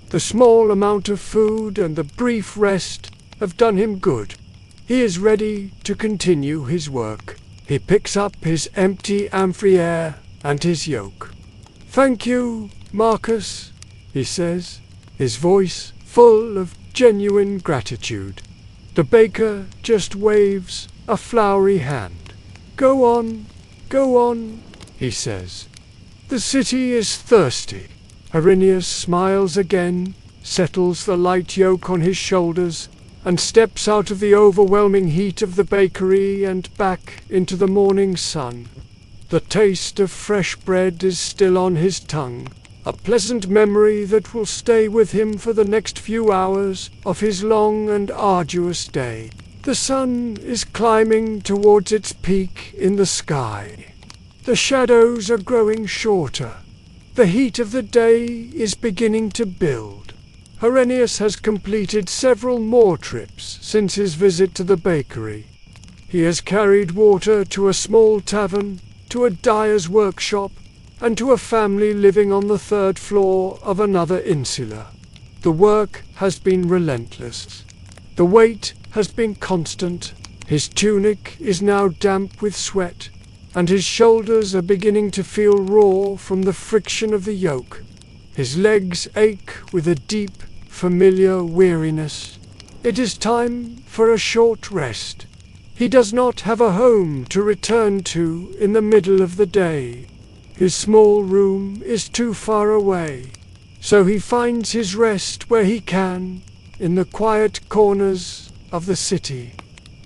The small amount of food and the brief rest have done him good. He is ready to continue his work. He picks up his empty amphire and his yoke. "Thank you, Marcus," he says, his voice full of genuine gratitude. The baker just waves a flowery hand. Go on, he says. "The city is thirsty." Herennius smiles again, settles the light yoke on his shoulders, and steps out of the overwhelming heat of the bakery and back into the morning sun. The taste of fresh bread is still on his tongue, a pleasant memory that will stay with him for the next few hours of his long and arduous day. The sun is climbing towards its peak in the sky. The shadows are growing shorter. The heat of the day is beginning to build. Herennius has completed several more trips since his visit to the bakery. He has carried water to a small tavern, to a dyer's workshop, and to a family living on the 3rd floor of another insula. The work has been relentless. The weight has been constant. His tunic is now damp with sweat, and his shoulders are beginning to feel raw from the friction of the yoke. His legs ache with a deep, familiar weariness. It is time for a short rest. He does not have a home to return to in the middle of the day. His small room is too far away, so he finds his rest where he can, in the quiet corners of the city.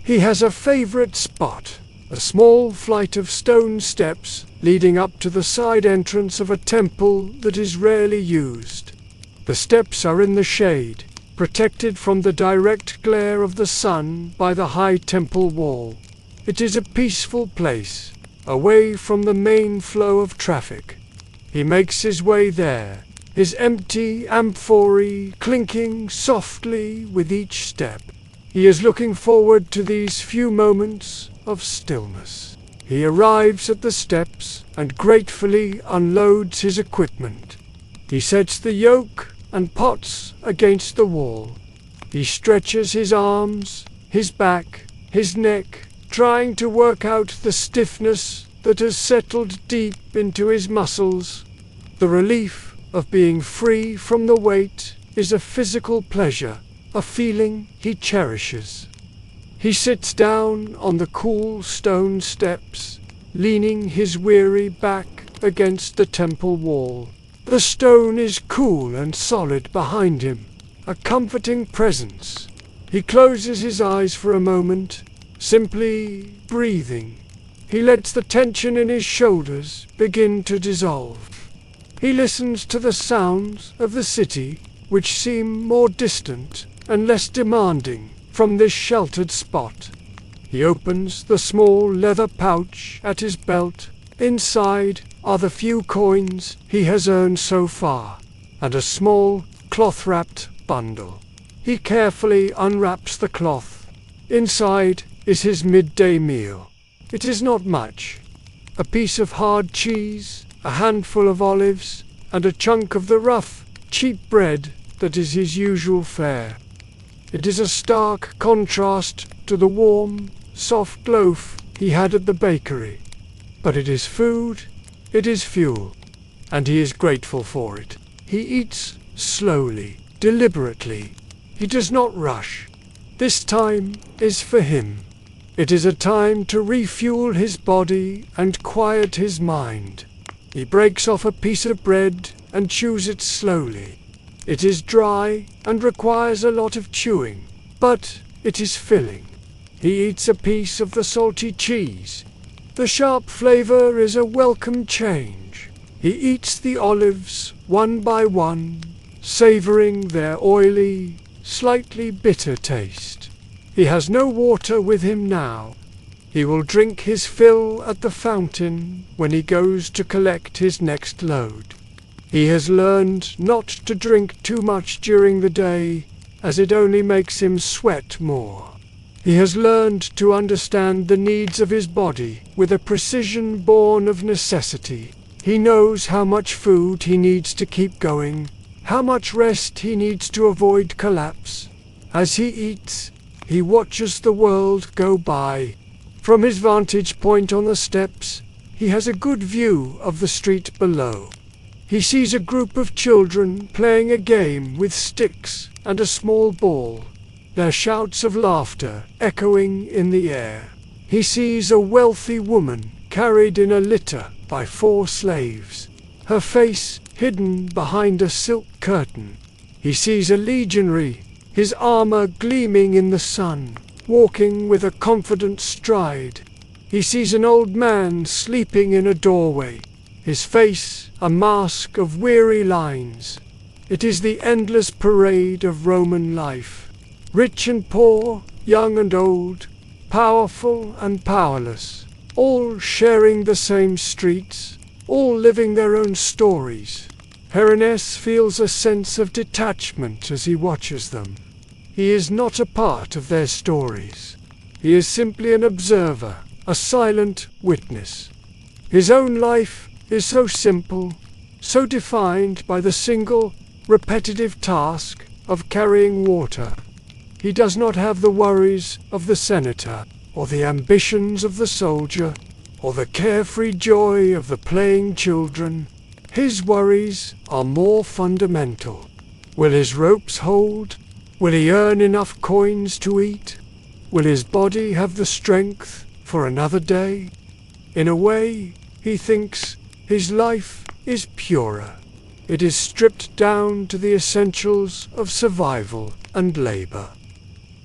He has a favorite spot, a small flight of stone steps leading up to the side entrance of a temple that is rarely used. The steps are in the shade, protected from the direct glare of the sun by the high temple wall. It is a peaceful place, away from the main flow of traffic. He makes his way there, his empty amphora clinking softly with each step. He is looking forward to these few moments of stillness. He arrives at the steps and gratefully unloads his equipment. He sets the yoke and pots against the wall. He stretches his arms, his back, his neck, trying to work out the stiffness that has settled deep into his muscles. The relief of being free from the weight is a physical pleasure, a feeling he cherishes. He sits down on the cool stone steps, leaning his weary back against the temple wall. The The stone is cool and solid behind him, a comforting presence. He closes his eyes for a moment, simply breathing. He lets the tension in his shoulders begin to dissolve. He listens to the sounds of the city, which seem more distant and less demanding from this sheltered spot. He opens the small leather pouch at his belt. Inside are the few coins he has earned so far, and a small, cloth-wrapped bundle. He carefully unwraps the cloth. Inside is his midday meal. It is not much. A piece of hard cheese, a handful of olives, and a chunk of the rough, cheap bread that is his usual fare. It is a stark contrast to the warm, soft loaf he had at the bakery. But it is food, it is fuel, and he is grateful for it. He eats slowly, deliberately. He does not rush. This time is for him. It is a time to refuel his body and quiet his mind. He breaks off a piece of bread and chews it slowly. It is dry and requires a lot of chewing, but it is filling. He eats a piece of the salty cheese. The sharp flavor is a welcome change. He eats the olives one by one, savoring their oily, slightly bitter taste. He has no water with him now. He will drink his fill at the fountain when he goes to collect his next load. He has learned not to drink too much during the day, as it only makes him sweat more. He has learned to understand the needs of his body with a precision born of necessity. He knows how much food he needs to keep going, how much rest he needs to avoid collapse. As he eats, he watches the world go by. From his vantage point on the steps, he has a good view of the street below. He sees a group of children playing a game with sticks and a small ball, their shouts of laughter echoing in the air. He sees a wealthy woman carried in a litter by 4 slaves, her face hidden behind a silk curtain. He sees a legionary, his armor gleaming in the sun, walking with a confident stride. He sees an old man sleeping in a doorway, his face a mask of weary lines. It is the endless parade of Roman life. Rich and poor, young and old, powerful and powerless, all sharing the same streets, all living their own stories. Herennius feels a sense of detachment as he watches them. He is not a part of their stories. He is simply an observer, a silent witness. His own life is so simple, so defined by the single, repetitive task of carrying water. He does not have the worries of the senator, or the ambitions of the soldier, or the carefree joy of the playing children. His worries are more fundamental. Will his ropes hold? Will he earn enough coins to eat? Will his body have the strength for another day? In a way, he thinks his life is purer. It is stripped down to the essentials of survival and labor.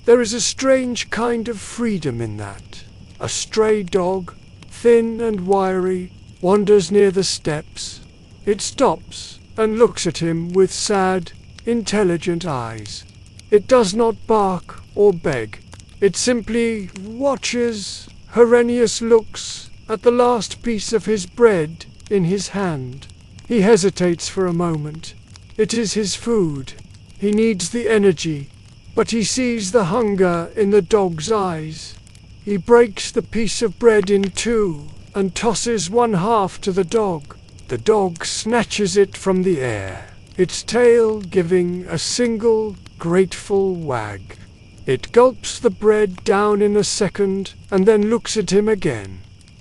There is a strange kind of freedom in that. A stray dog, thin and wiry, wanders near the steps. It stops and looks at him with sad, intelligent eyes. It does not bark or beg. It simply watches. Herennius looks at the last piece of his bread in his hand. He hesitates for a moment. It is his food. He needs the energy. But he sees the hunger in the dog's eyes. He breaks the piece of bread in 2 and tosses 1/2 to the dog. The dog snatches it from the air, its tail giving a single, grateful wag. It gulps the bread down in a second and then looks at him again.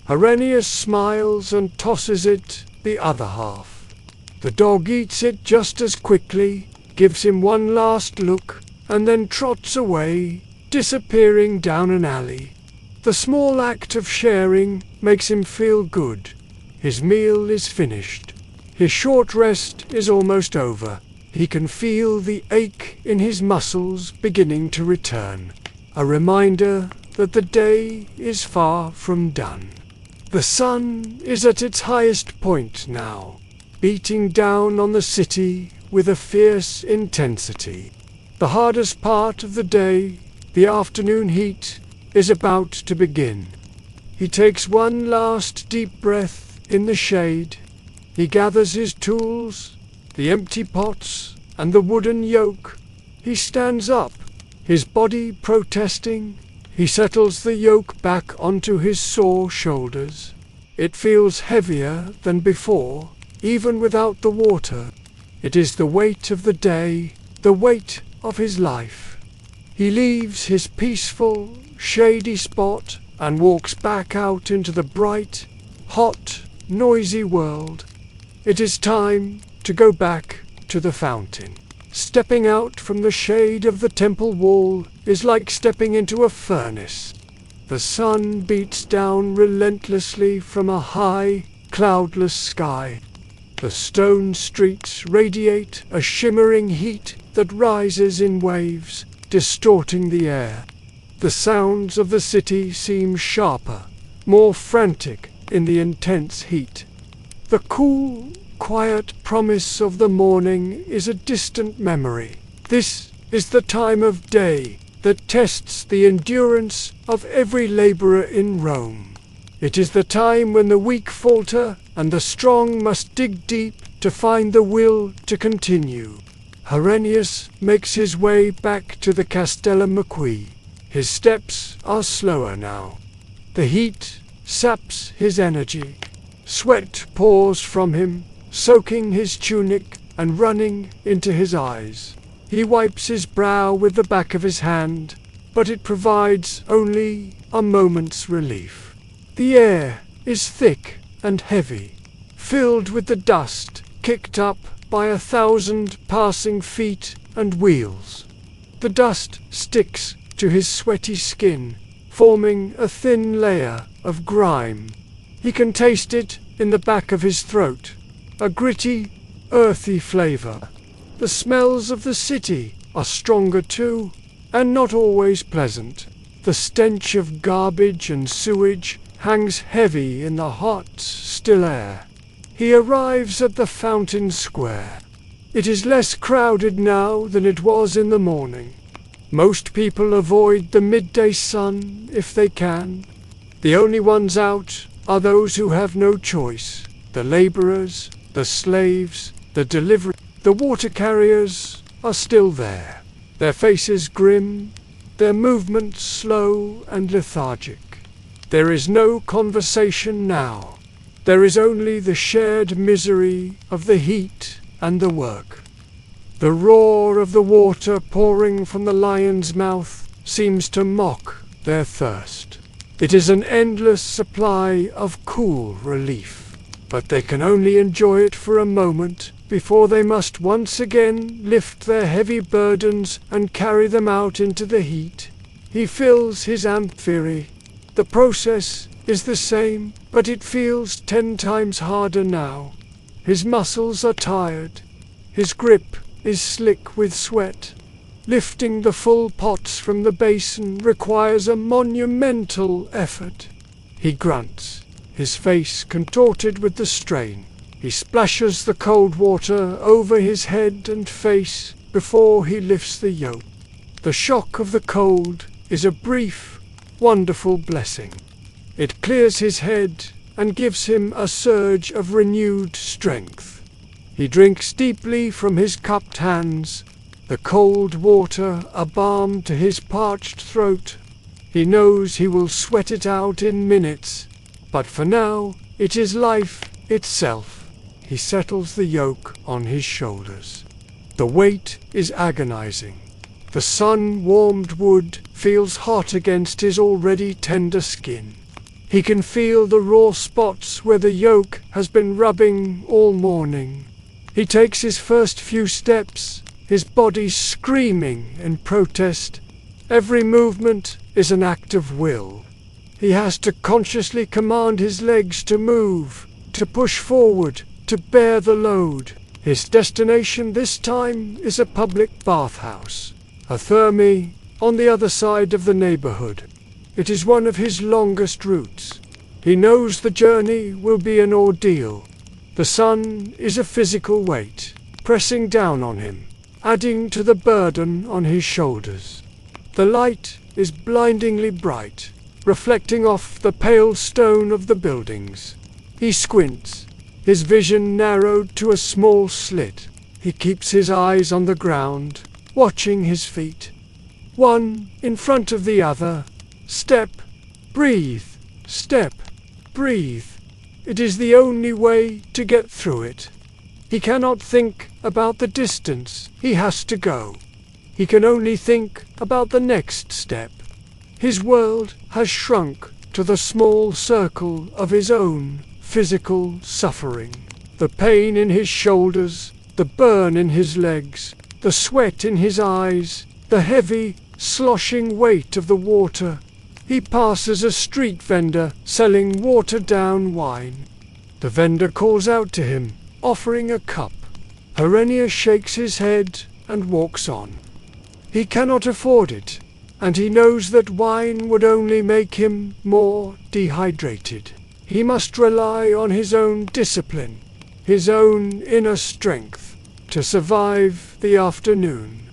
Herennius smiles and tosses it the other half. The dog eats it just as quickly, gives him one last look, and then trots away, disappearing down an alley. The small act of sharing makes him feel good. His meal is finished. His short rest is almost over. He can feel the ache in his muscles beginning to return, a reminder that the day is far from done. The sun is at its highest point now, beating down on the city with a fierce intensity. The hardest part of the day, the afternoon heat, is about to begin. He takes one last deep breath in the shade. He gathers his tools, the empty pots, and the wooden yoke. He stands up, his body protesting. He settles the yoke back onto his sore shoulders. It feels heavier than before, even without the water. It is the weight of the day, the weight of his life. He leaves his peaceful, shady spot and walks back out into the bright, hot, noisy world. It is time to go back to the fountain. Stepping out from the shade of the temple wall is like stepping into a furnace. The sun beats down relentlessly from a high, cloudless sky. The stone streets radiate a shimmering heat that rises in waves, distorting the air. The sounds of the city seem sharper, more frantic in the intense heat. The cool, quiet promise of the morning is a distant memory. This is the time of day that tests the endurance of every laborer in Rome. It is the time when the weak falter and the strong must dig deep to find the will to continue. Herennius makes his way back to the Castellum Marquis. His steps are slower now. The heat saps his energy. Sweat pours from him, soaking his tunic and running into his eyes. He wipes his brow with the back of his hand, but it provides only a moment's relief. The air is thick and heavy, filled with the dust kicked up by 1,000 passing feet and wheels. The dust sticks to his sweaty skin, forming a thin layer of grime. He can taste it in the back of his throat, a gritty, earthy flavor. The smells of the city are stronger too, and not always pleasant. The stench of garbage and sewage hangs heavy in the hot, still air. He arrives at the fountain square. It is less crowded now than it was in the morning. Most people avoid the midday sun if they can. The only ones out are those who have no choice. The laborers, the slaves, the delivery. The water carriers are still there, their faces grim, their movements slow and lethargic. There is no conversation now. There is only the shared misery of the heat and the work. The roar of the water pouring from the lion's mouth seems to mock their thirst. It is an endless supply of cool relief, but they can only enjoy it for a moment before they must once again lift their heavy burdens and carry them out into the heat. He fills his amphiry. The process is the same, but it feels 10 times harder now. His muscles are tired. His grip is slick with sweat. Lifting the full pots from the basin requires a monumental effort. He grunts, his face contorted with the strain. He splashes the cold water over his head and face before he lifts the yoke. The shock of the cold is a brief, wonderful blessing. It clears his head and gives him a surge of renewed strength. He drinks deeply from his cupped hands, the cold water a balm to his parched throat. He knows he will sweat it out in minutes, but for now it is life itself. He settles the yoke on his shoulders. The weight is agonizing. The sun-warmed wood feels hot against his already tender skin. He can feel the raw spots where the yoke has been rubbing all morning. He takes his first few steps, his body screaming in protest. Every movement is an act of will. He has to consciously command his legs to move, to push forward, to bear the load. His destination this time is a public bathhouse, a therme, on the other side of the neighborhood. It is one of his longest routes. He knows the journey will be an ordeal. The sun is a physical weight, pressing down on him, adding to the burden on his shoulders. The light is blindingly bright, reflecting off the pale stone of the buildings. He squints, his vision narrowed to a small slit. He keeps his eyes on the ground, watching his feet. One in front of the other. Step, breathe, step, breathe. It is the only way to get through it. He cannot think about the distance he has to go. He can only think about the next step. His world has shrunk to the small circle of his own physical suffering. The pain in his shoulders, the burn in his legs, the sweat in his eyes, the heavy, sloshing weight of the water. He passes a street vendor selling watered-down wine. The vendor calls out to him, offering a cup. Herennius shakes his head and walks on. He cannot afford it, and he knows that wine would only make him more dehydrated. He must rely on his own discipline, his own inner strength, to survive the afternoon.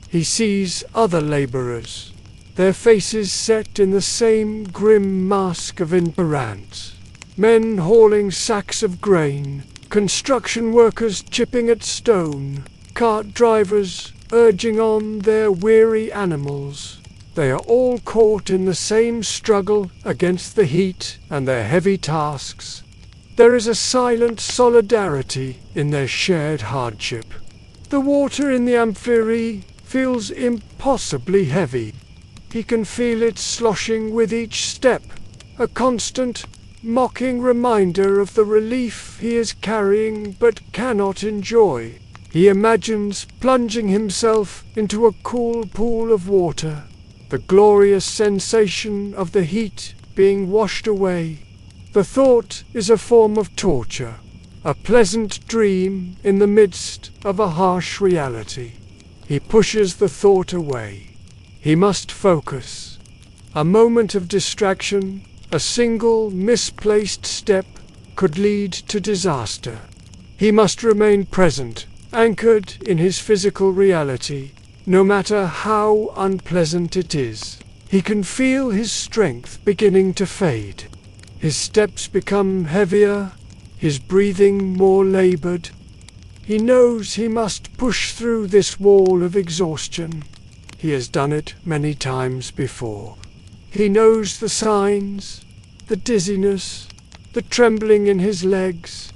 He sees other laborers, their faces set in the same grim mask of ignorance. Men hauling sacks of grain, construction workers chipping at stone, cart drivers urging on their weary animals. They are all caught in the same struggle against the heat and their heavy tasks. There is a silent solidarity in their shared hardship. The water in the amphitheater feels impossibly heavy. He can feel it sloshing with each step, a constant, mocking reminder of the relief he is carrying but cannot enjoy. He imagines plunging himself into a cool pool of water, the glorious sensation of the heat being washed away. The thought is a form of torture, a pleasant dream in the midst of a harsh reality. He pushes the thought away. He must focus. A moment of distraction, a single misplaced step, could lead to disaster. He must remain present, anchored in his physical reality, no matter how unpleasant it is. He can feel his strength beginning to fade. His steps become heavier, his breathing more labored. He knows he must push through this wall of exhaustion. He has done it many times before. He knows the signs, the dizziness, the trembling in his legs,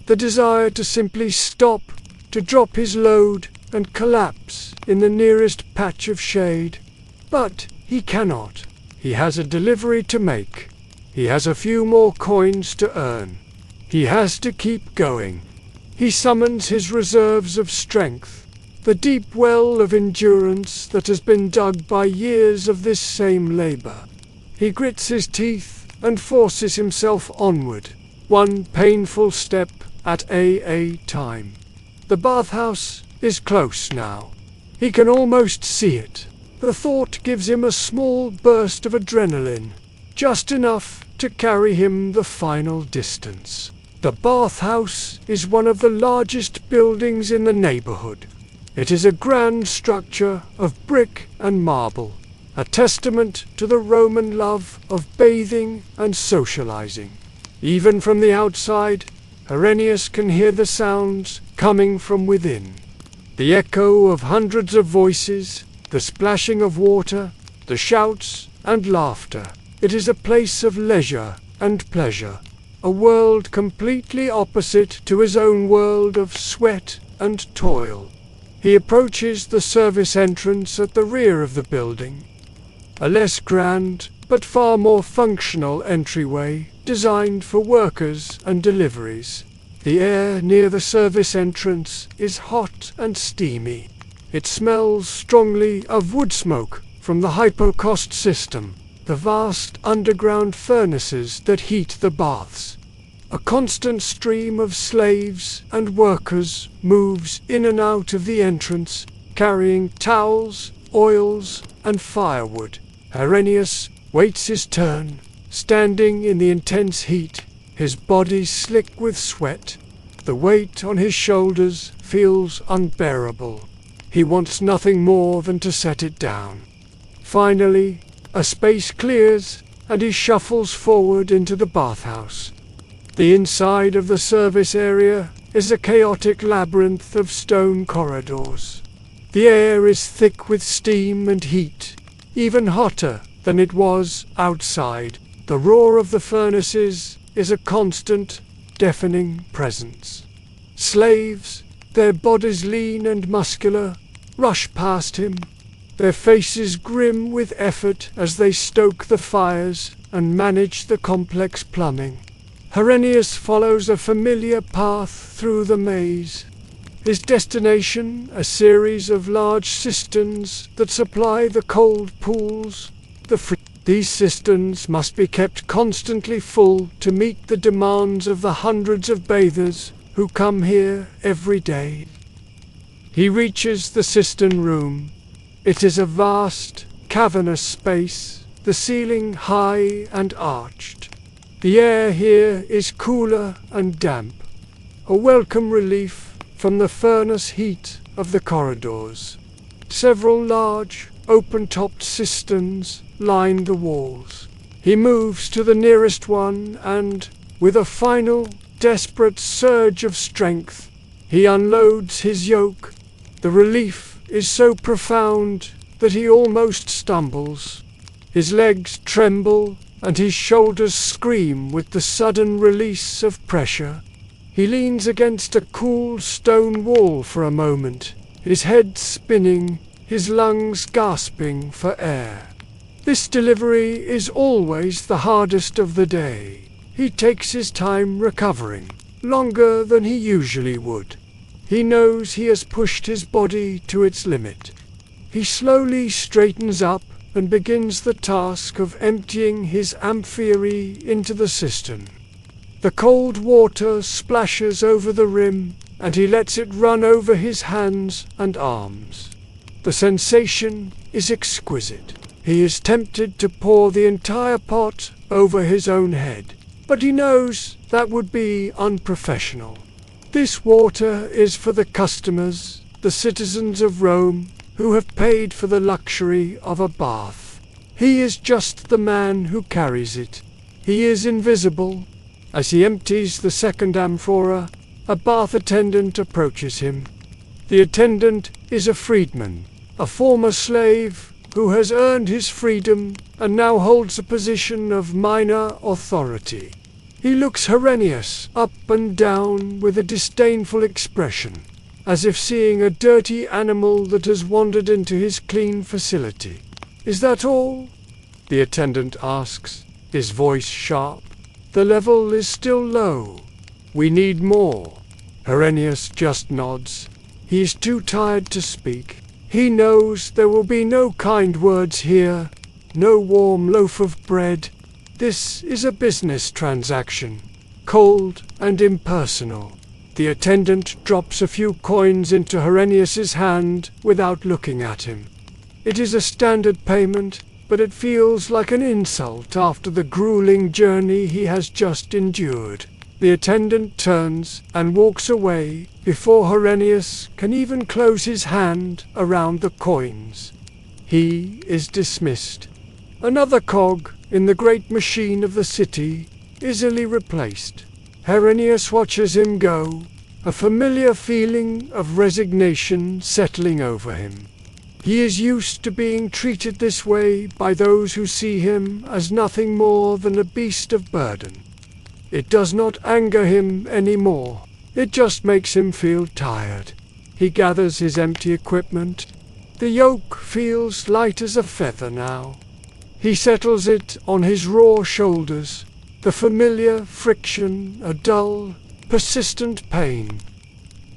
the desire to simply stop, to drop his load and collapse in the nearest patch of shade. But he cannot. He has a delivery to make. He has a few more coins to earn. He has to keep going. He summons his reserves of strength, the deep well of endurance that has been dug by years of this same labor. He grits his teeth and forces himself onward, one painful step at a time. The bathhouse is close now. He can almost see it. The thought gives him a small burst of adrenaline, just enough to carry him the final distance. The bathhouse is one of the largest buildings in the neighborhood. It is a grand structure of brick and marble, a testament to the Roman love of bathing and socializing. Even from the outside, Herennius can hear the sounds coming from within. The echo of hundreds of voices, the splashing of water, the shouts and laughter. It is a place of leisure and pleasure, a world completely opposite to his own world of sweat and toil. He approaches the service entrance at the rear of the building, a less grand but far more functional entryway designed for workers and deliveries. The air near the service entrance is hot and steamy. It smells strongly of wood smoke from the hypocast system, the vast underground furnaces that heat the baths. A constant stream of slaves and workers moves in and out of the entrance, carrying towels, oils, and firewood. Herennius waits his turn, standing in the intense heat, his body slick with sweat. The weight on his shoulders feels unbearable. He wants nothing more than to set it down. Finally, a space clears, and he shuffles forward into the bathhouse. The inside of the service area is a chaotic labyrinth of stone corridors. The air is thick with steam and heat, even hotter than it was outside. The roar of the furnaces is a constant, deafening presence. Slaves, their bodies lean and muscular, rush past him, their faces grim with effort as they stoke the fires and manage the complex plumbing. Herennius follows a familiar path through the maze. His destination, a series of large cisterns that supply the cold pools. These cisterns must be kept constantly full to meet the demands of the hundreds of bathers who come here every day. He reaches the cistern room. It is a vast, cavernous space, the ceiling high and arched. The air here is cooler and damp, a welcome relief from the furnace heat of the corridors. Several large, open-topped cisterns line the walls. He moves to the nearest one and, with a final, desperate surge of strength, he unloads his yoke. The relief is so profound that he almost stumbles. His legs tremble and his shoulders scream with the sudden release of pressure. He leans against a cool stone wall for a moment, his head spinning, his lungs gasping for air. This delivery is always the hardest of the day. He takes his time recovering, longer than he usually would. He knows he has pushed his body to its limit. He slowly straightens up and begins the task of emptying his amphiary into the cistern. The cold water splashes over the rim, and he lets it run over his hands and arms. The sensation is exquisite. He is tempted to pour the entire pot over his own head, but he knows that would be unprofessional. This water is for the customers, the citizens of Rome, who have paid for the luxury of a bath. He is just the man who carries it. He is invisible. As he empties the second amphora, a bath attendant approaches him. The attendant is a freedman, a former slave who has earned his freedom and now holds a position of minor authority. He looks Herennius up and down with a disdainful expression, as if seeing a dirty animal that has wandered into his clean facility. "Is that all?" the attendant asks, his voice sharp. "The level is still low. We need more." Herennius just nods. He is too tired to speak. He knows there will be no kind words here, no warm loaf of bread. This is a business transaction, cold and impersonal. The attendant drops a few coins into Herennius's hand without looking at him. It is a standard payment, but it feels like an insult after the grueling journey he has just endured. The attendant turns and walks away before Herennius can even close his hand around the coins. He is dismissed. Another cog in the great machine of the city, easily replaced. Herennius watches him go, a familiar feeling of resignation settling over him. He is used to being treated this way by those who see him as nothing more than a beast of burden. It does not anger him anymore. It just makes him feel tired. He gathers his empty equipment. The yoke feels light as a feather now. He settles it on his raw shoulders, the familiar friction, a dull, persistent pain.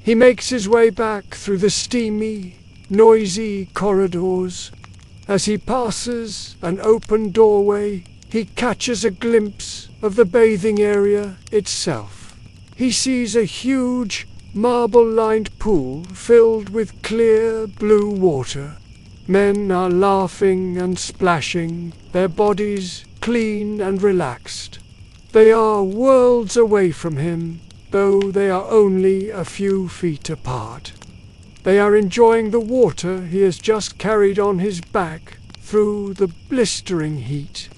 He makes his way back through the steamy, noisy corridors. As he passes an open doorway, he catches a glimpse of the bathing area itself. He sees a huge, marble-lined pool filled with clear blue water. Men are laughing and splashing, their bodies clean and relaxed. They are worlds away from him, though they are only a few feet apart. They are enjoying the water he has just carried on his back through the blistering heat.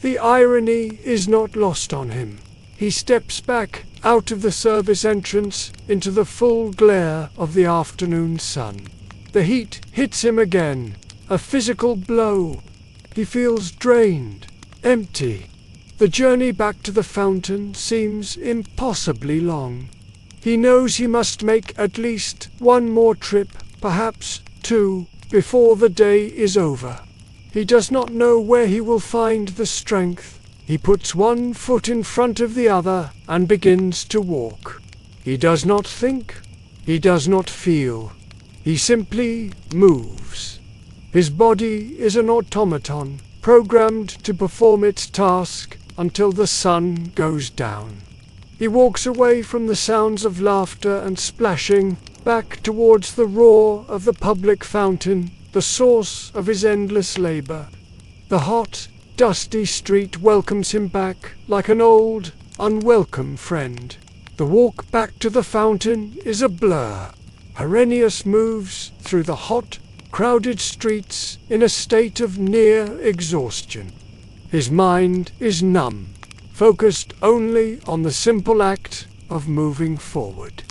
The irony is not lost on him. He steps back out of the service entrance into the full glare of the afternoon sun. The heat hits him again, a physical blow. He feels drained, empty. The journey back to the fountain seems impossibly long. He knows he must make at least one more trip, perhaps two, before the day is over. He does not know where he will find the strength. He puts one foot in front of the other and begins to walk. He does not think. He does not feel. He simply moves. His body is an automaton, programmed to perform its task until the sun goes down. He walks away from the sounds of laughter and splashing, back towards the roar of the public fountain, the source of his endless labor. The hot, dusty street welcomes him back like an old, unwelcome friend. The walk back to the fountain is a blur. Herennius moves through the hot, crowded streets in a state of near exhaustion. His mind is numb, focused only on the simple act of moving forward.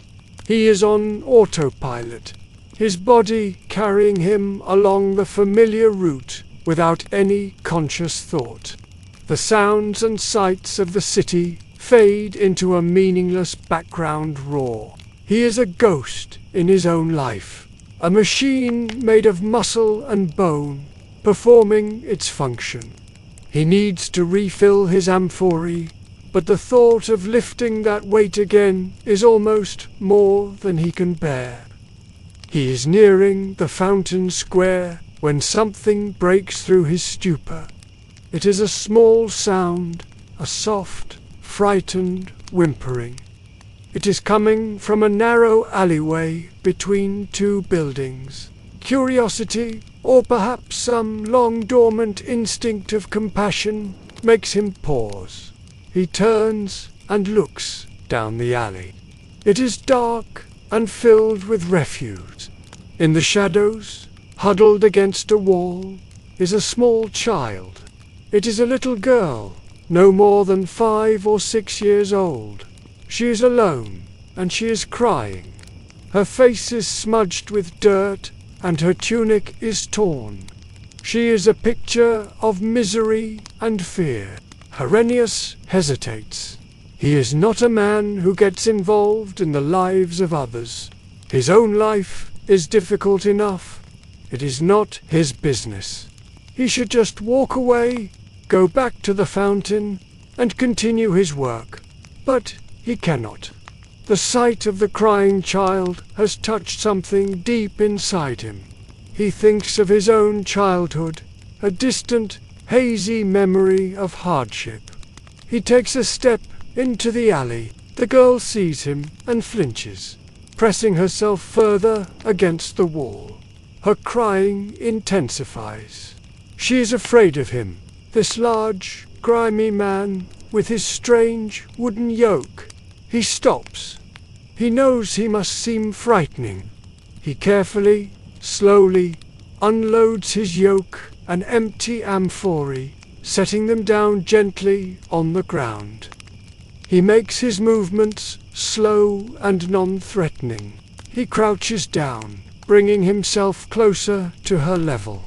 He is on autopilot, his body carrying him along the familiar route without any conscious thought. The sounds and sights of the city fade into a meaningless background roar. He is a ghost in his own life, a machine made of muscle and bone, performing its function. He needs to refill his amphory, but the thought of lifting that weight again is almost more than he can bear. He is nearing the fountain square when something breaks through his stupor. It is a small sound, a soft, frightened whimpering. It is coming from a narrow alleyway between two buildings. Curiosity, or perhaps some long-dormant instinct of compassion, makes him pause. He turns and looks down the alley. It is dark and filled with refuse. In the shadows, huddled against a wall, is a small child. It is a little girl, no more than 5 or 6 years old. She is alone, and she is crying. Her face is smudged with dirt, and her tunic is torn. She is a picture of misery and fear. Herennius hesitates. He is not a man who gets involved in the lives of others. His own life is difficult enough. It is not his business. He should just walk away, go back to the fountain, and continue his work. But he cannot. The sight of the crying child has touched something deep inside him. He thinks of his own childhood, a distant, hazy memory of hardship. He takes a step into the alley. The girl sees him and flinches, pressing herself further against the wall. Her crying intensifies. She is afraid of him, this large, grimy man with his strange wooden yoke. He stops. He knows he must seem frightening. He carefully, slowly, unloads his yoke and empty amphory, setting them down gently on the ground. He makes his movements slow and non-threatening. He crouches down, bringing himself closer to her level.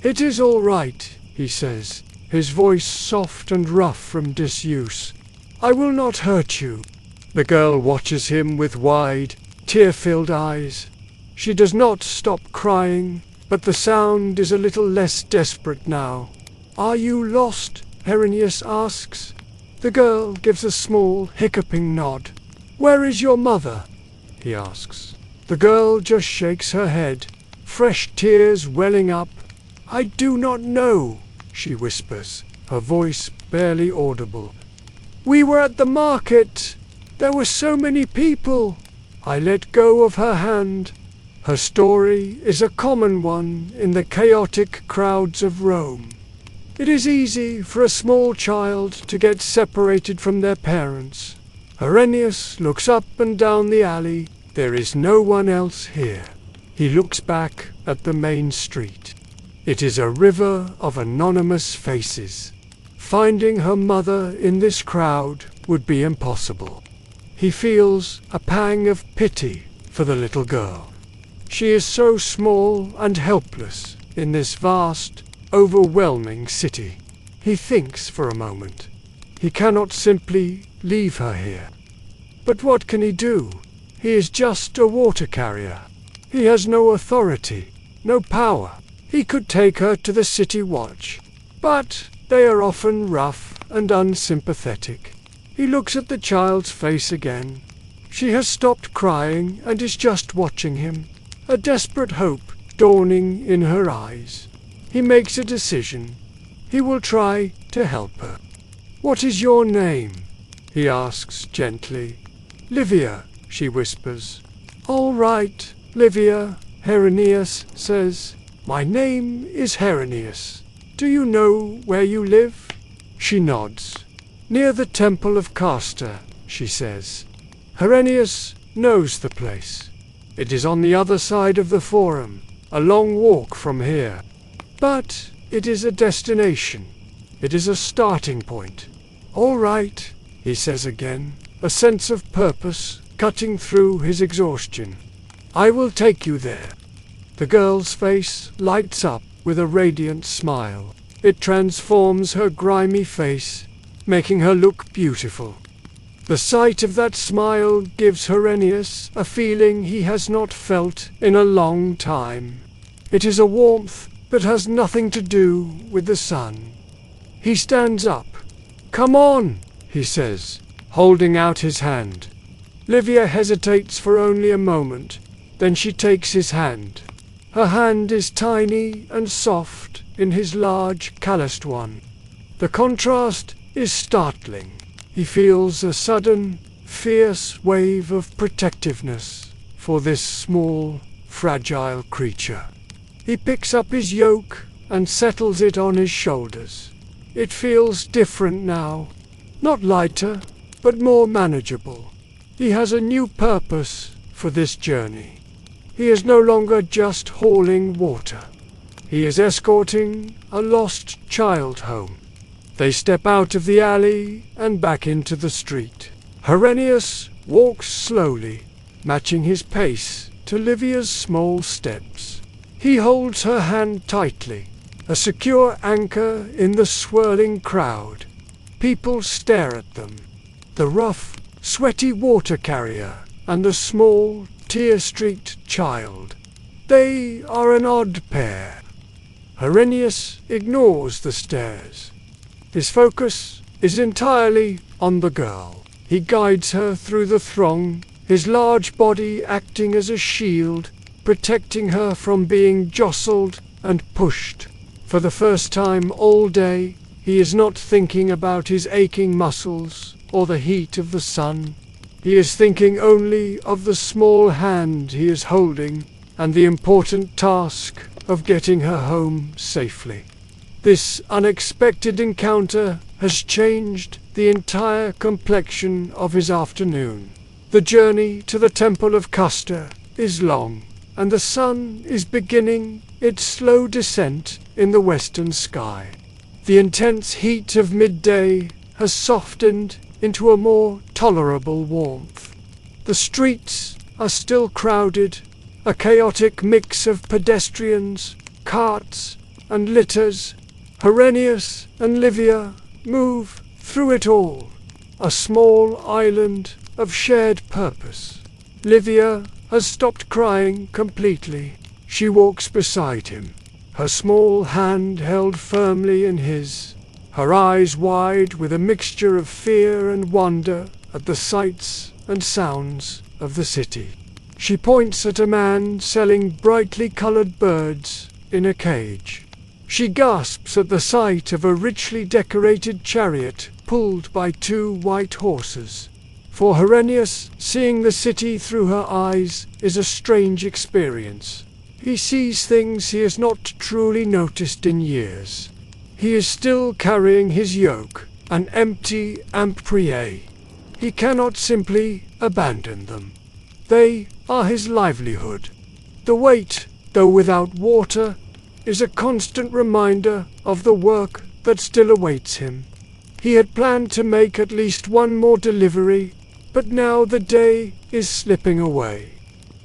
"It is all right," he says, his voice soft and rough from disuse. "I will not hurt you." The girl watches him with wide, tear-filled eyes. She does not stop crying, but the sound is a little less desperate now. "Are you lost?" Herennius asks. The girl gives a small, hiccuping nod. "Where is your mother?" he asks. The girl just shakes her head, fresh tears welling up. "I do not know," she whispers. her voice barely audible. "We were at the market. There were so many people." I let go of her hand. Her story is a common one in the chaotic crowds of Rome. It is easy for a small child to get separated from their parents. Herennius looks up and down the alley. There is no one else here. He looks back at the main street. It is a river of anonymous faces. Finding her mother in this crowd would be impossible. He feels a pang of pity for the little girl. She is so small and helpless in this vast, overwhelming city. He thinks for a moment. He cannot simply leave her here. But what can he do? He is just a water carrier. He has no authority, no power. He could take her to the city watch, but they are often rough and unsympathetic. He looks at the child's face again. She has stopped crying and is just watching him, a desperate hope dawning in her eyes. He makes a decision. He will try to help her. "What is your name?" he asks gently. "Livia," she whispers. "All right, Livia," Herennius says. "My name is Herennius. Do you know where you live?" She nods. "Near the Temple of Castor," she says. Herennius knows the place. It is on the other side of the Forum, a long walk from here. But it is a destination. It is a starting point. "All right," he says again, a sense of purpose cutting through his exhaustion. "I will take you there." The girl's face lights up with a radiant smile. It transforms her grimy face, making her look beautiful. The sight of that smile gives Herennius a feeling he has not felt in a long time. It is a warmth that has nothing to do with the sun. He stands up. "Come on," he says, holding out his hand. Livia hesitates for only a moment, then she takes his hand. Her hand is tiny and soft in his large, calloused one. The contrast is startling. He feels a sudden, fierce wave of protectiveness for this small, fragile creature. He picks up his yoke and settles it on his shoulders. It feels different now, not lighter, but more manageable. He has a new purpose for this journey. He is no longer just hauling water. He is escorting a lost child home. They step out of the alley and back into the street. Herennius walks slowly, matching his pace to Livia's small steps. He holds her hand tightly, a secure anchor in the swirling crowd. People stare at them. The rough, sweaty water carrier and the small, tear-streaked child. They are an odd pair. Herennius ignores the stares. His focus is entirely on the girl. He guides her through the throng, his large body acting as a shield, protecting her from being jostled and pushed. For the first time all day, he is not thinking about his aching muscles or the heat of the sun. He is thinking only of the small hand he is holding and the important task of getting her home safely. This unexpected encounter has changed the entire complexion of his afternoon. The journey to the Temple of Castor is long, and the sun is beginning its slow descent in the western sky. The intense heat of midday has softened into a more tolerable warmth. The streets are still crowded, a chaotic mix of pedestrians, carts, and litters. Herennius and Livia move through it all, a small island of shared purpose. Livia has stopped crying completely. She walks beside him, her small hand held firmly in his, her eyes wide with a mixture of fear and wonder at the sights and sounds of the city. She points at a man selling brightly colored birds in a cage. She gasps at the sight of a richly decorated chariot pulled by 2 white horses. For Herennius, seeing the city through her eyes is a strange experience. He sees things he has not truly noticed in years. He is still carrying his yoke, an empty empire. He cannot simply abandon them. They are his livelihood. The weight, though without water, is a constant reminder of the work that still awaits him. He had planned to make at least 1 more delivery, but now the day is slipping away.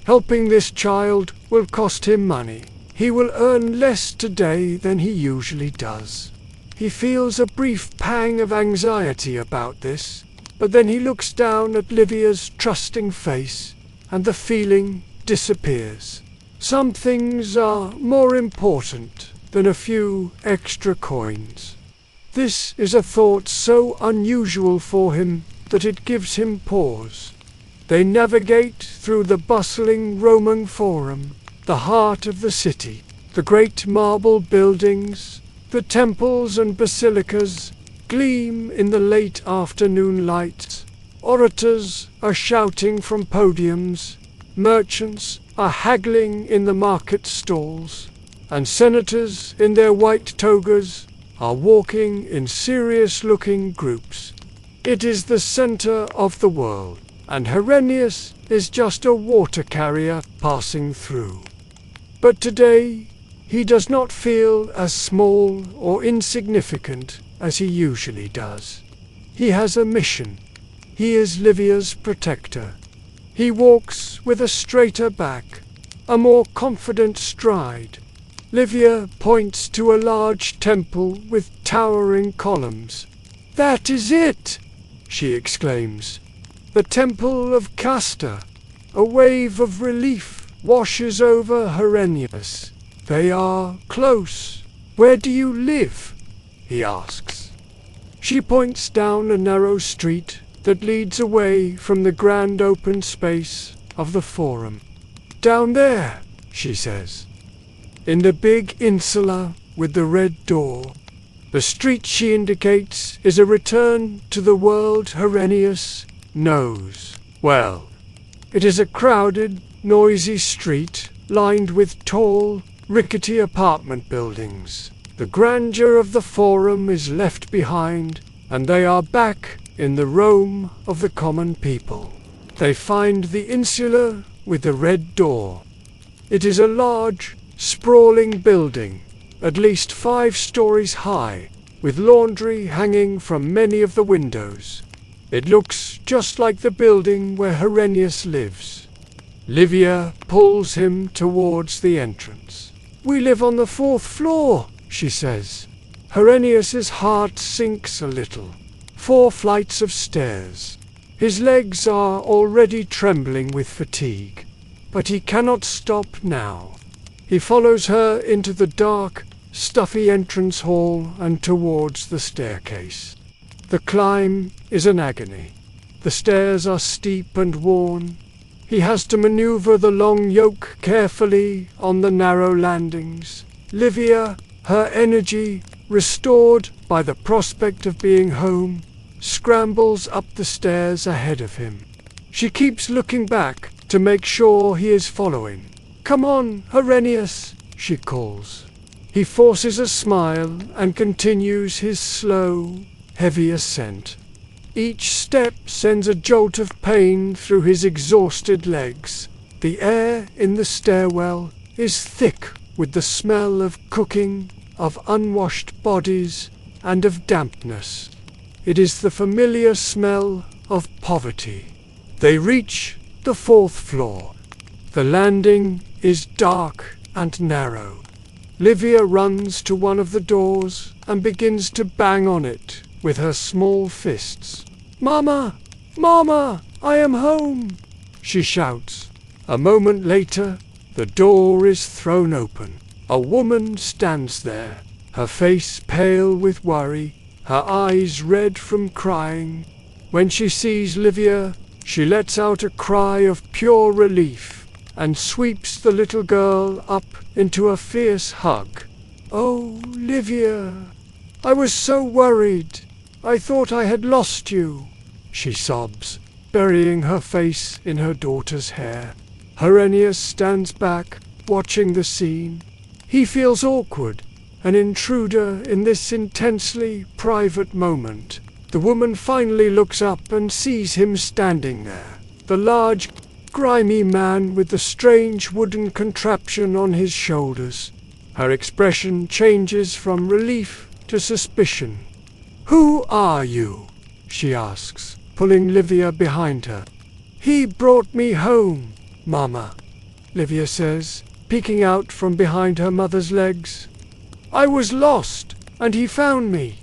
Helping this child will cost him money. He will earn less today than he usually does. He feels a brief pang of anxiety about this, but then he looks down at Livia's trusting face, and the feeling disappears. Some things are more important than a few extra coins. This is a thought so unusual for him that it gives him pause. They navigate through the bustling Roman Forum, the heart of the city. The great marble buildings, the temples and basilicas gleam in the late afternoon light. Orators are shouting from podiums, merchants are haggling in the market stalls, and senators in their white togas are walking in serious-looking groups. It is the center of the world, and Herennius is just a water carrier passing through. But today, he does not feel as small or insignificant as he usually does. He has a mission. He is Livia's protector. He walks with a straighter back, a more confident stride. Livia points to a large temple with towering columns. "That is it!" she exclaims. "The Temple of Castor." A wave of relief washes over Herennius. "They are close. Where do you live?" he asks. She points down a narrow street that leads away from the grand open space of the Forum. "Down there," she says, "in the big insula with the red door." The street she indicates is a return to the world Herennius knows well. It is a crowded, noisy street lined with tall, rickety apartment buildings. The grandeur of the Forum is left behind, and they are back in the Rome of the common people. They find the insula with the red door. It is a large, sprawling building, at least 5 stories high, with laundry hanging from many of the windows. It looks just like the building where Herennius lives. Livia pulls him towards the entrance. "We live on the 4th floor," she says. Herennius's heart sinks a little. 4 flights of stairs. His legs are already trembling with fatigue, but he cannot stop now. He follows her into the dark, stuffy entrance hall and towards the staircase. The climb is an agony. The stairs are steep and worn. He has to maneuver the long yoke carefully on the narrow landings. Livia, her energy restored by the prospect of being home, scrambles up the stairs ahead of him. She keeps looking back to make sure he is following. "Come on, Herennius," she calls. He forces a smile and continues his slow, heavy ascent. Each step sends a jolt of pain through his exhausted legs. The air in the stairwell is thick with the smell of cooking, of unwashed bodies, and of dampness. It is the familiar smell of poverty. They reach the 4th floor. The landing is dark and narrow. Livia runs to one of the doors and begins to bang on it with her small fists. "Mama! Mama! I am home!" she shouts. A moment later, the door is thrown open. A woman stands there, her face pale with worry, her eyes red from crying. When she sees Livia, she lets out a cry of pure relief and sweeps the little girl up into a fierce hug. "Oh, Livia, I was so worried. I thought I had lost you," she sobs, burying her face in her daughter's hair. Herennius stands back, watching the scene. He feels awkward, an intruder in this intensely private moment. The woman finally looks up and sees him standing there, the large, grimy man with the strange wooden contraption on his shoulders. Her expression changes from relief to suspicion. "Who are you?" she asks, pulling Livia behind her. "He brought me home, Mama," Livia says, peeking out from behind her mother's legs. "I was lost, and he found me.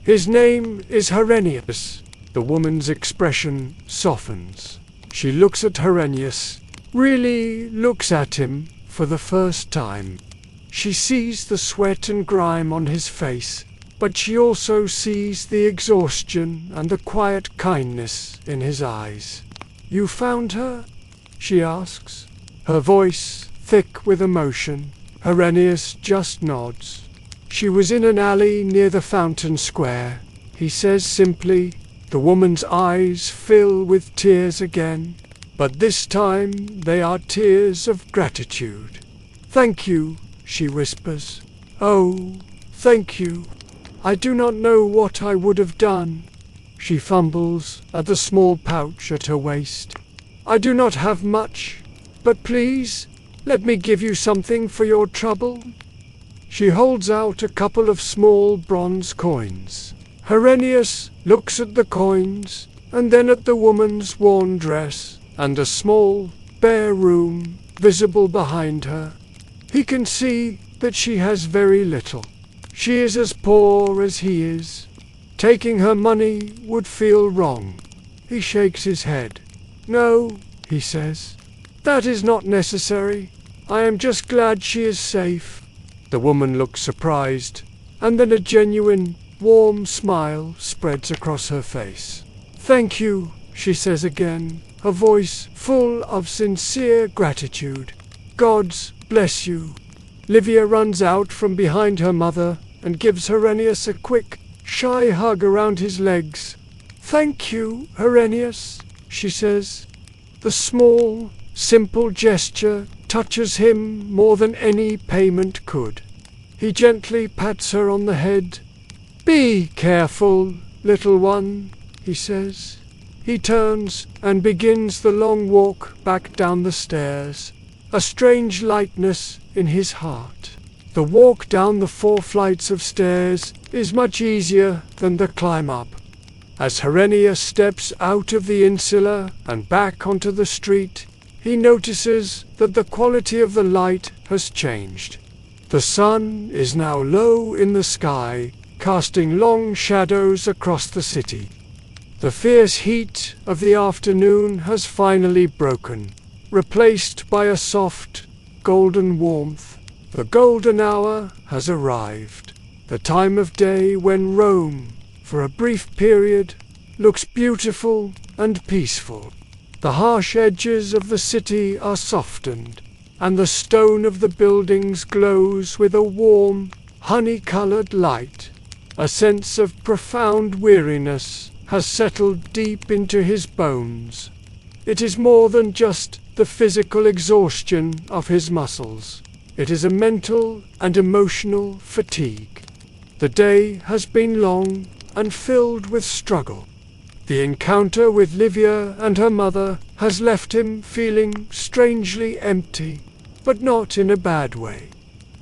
His name is Herennius." The woman's expression softens. She looks at Herennius, really looks at him for the first time. She sees the sweat and grime on his face, but she also sees the exhaustion and the quiet kindness in his eyes. "You found her?" she asks, her voice thick with emotion. Herennius just nods. "She was in an alley near the fountain square," he says simply. The woman's eyes fill with tears again, but this time they are tears of gratitude. "Thank you," she whispers. "Oh, thank you. I do not know what I would have done." She fumbles at the small pouch at her waist. "I do not have much, but please, let me give you something for your trouble." She holds out a couple of small bronze coins. Herennius looks at the coins, and then at the woman's worn dress, and a small, bare room visible behind her. He can see that she has very little. She is as poor as he is. Taking her money would feel wrong. He shakes his head. "No," he says, "that is not necessary. I am just glad she is safe." The woman looks surprised, and then a genuine, warm smile spreads across her face. "Thank you," she says again, her voice full of sincere gratitude. "Gods bless you." Livia runs out from behind her mother and gives Herennius a quick, shy hug around his legs. "Thank you, Herennius," she says. The small, simple gesture touches him more than any payment could. He gently pats her on the head. "Be careful, little one," he says. He turns and begins the long walk back down the stairs, a strange lightness in his heart. The walk down the 4 flights of stairs is much easier than the climb up. As Herennius steps out of the insula and back onto the street, he notices that the quality of the light has changed. The sun is now low in the sky, casting long shadows across the city. The fierce heat of the afternoon has finally broken, replaced by a soft, golden warmth. The golden hour has arrived, the time of day when Rome, for a brief period, looks beautiful and peaceful. The harsh edges of the city are softened, and the stone of the buildings glows with a warm, honey-colored light. A sense of profound weariness has settled deep into his bones. It is more than just the physical exhaustion of his muscles. It is a mental and emotional fatigue. The day has been long and filled with struggle. The encounter with Livia and her mother has left him feeling strangely empty, but not in a bad way.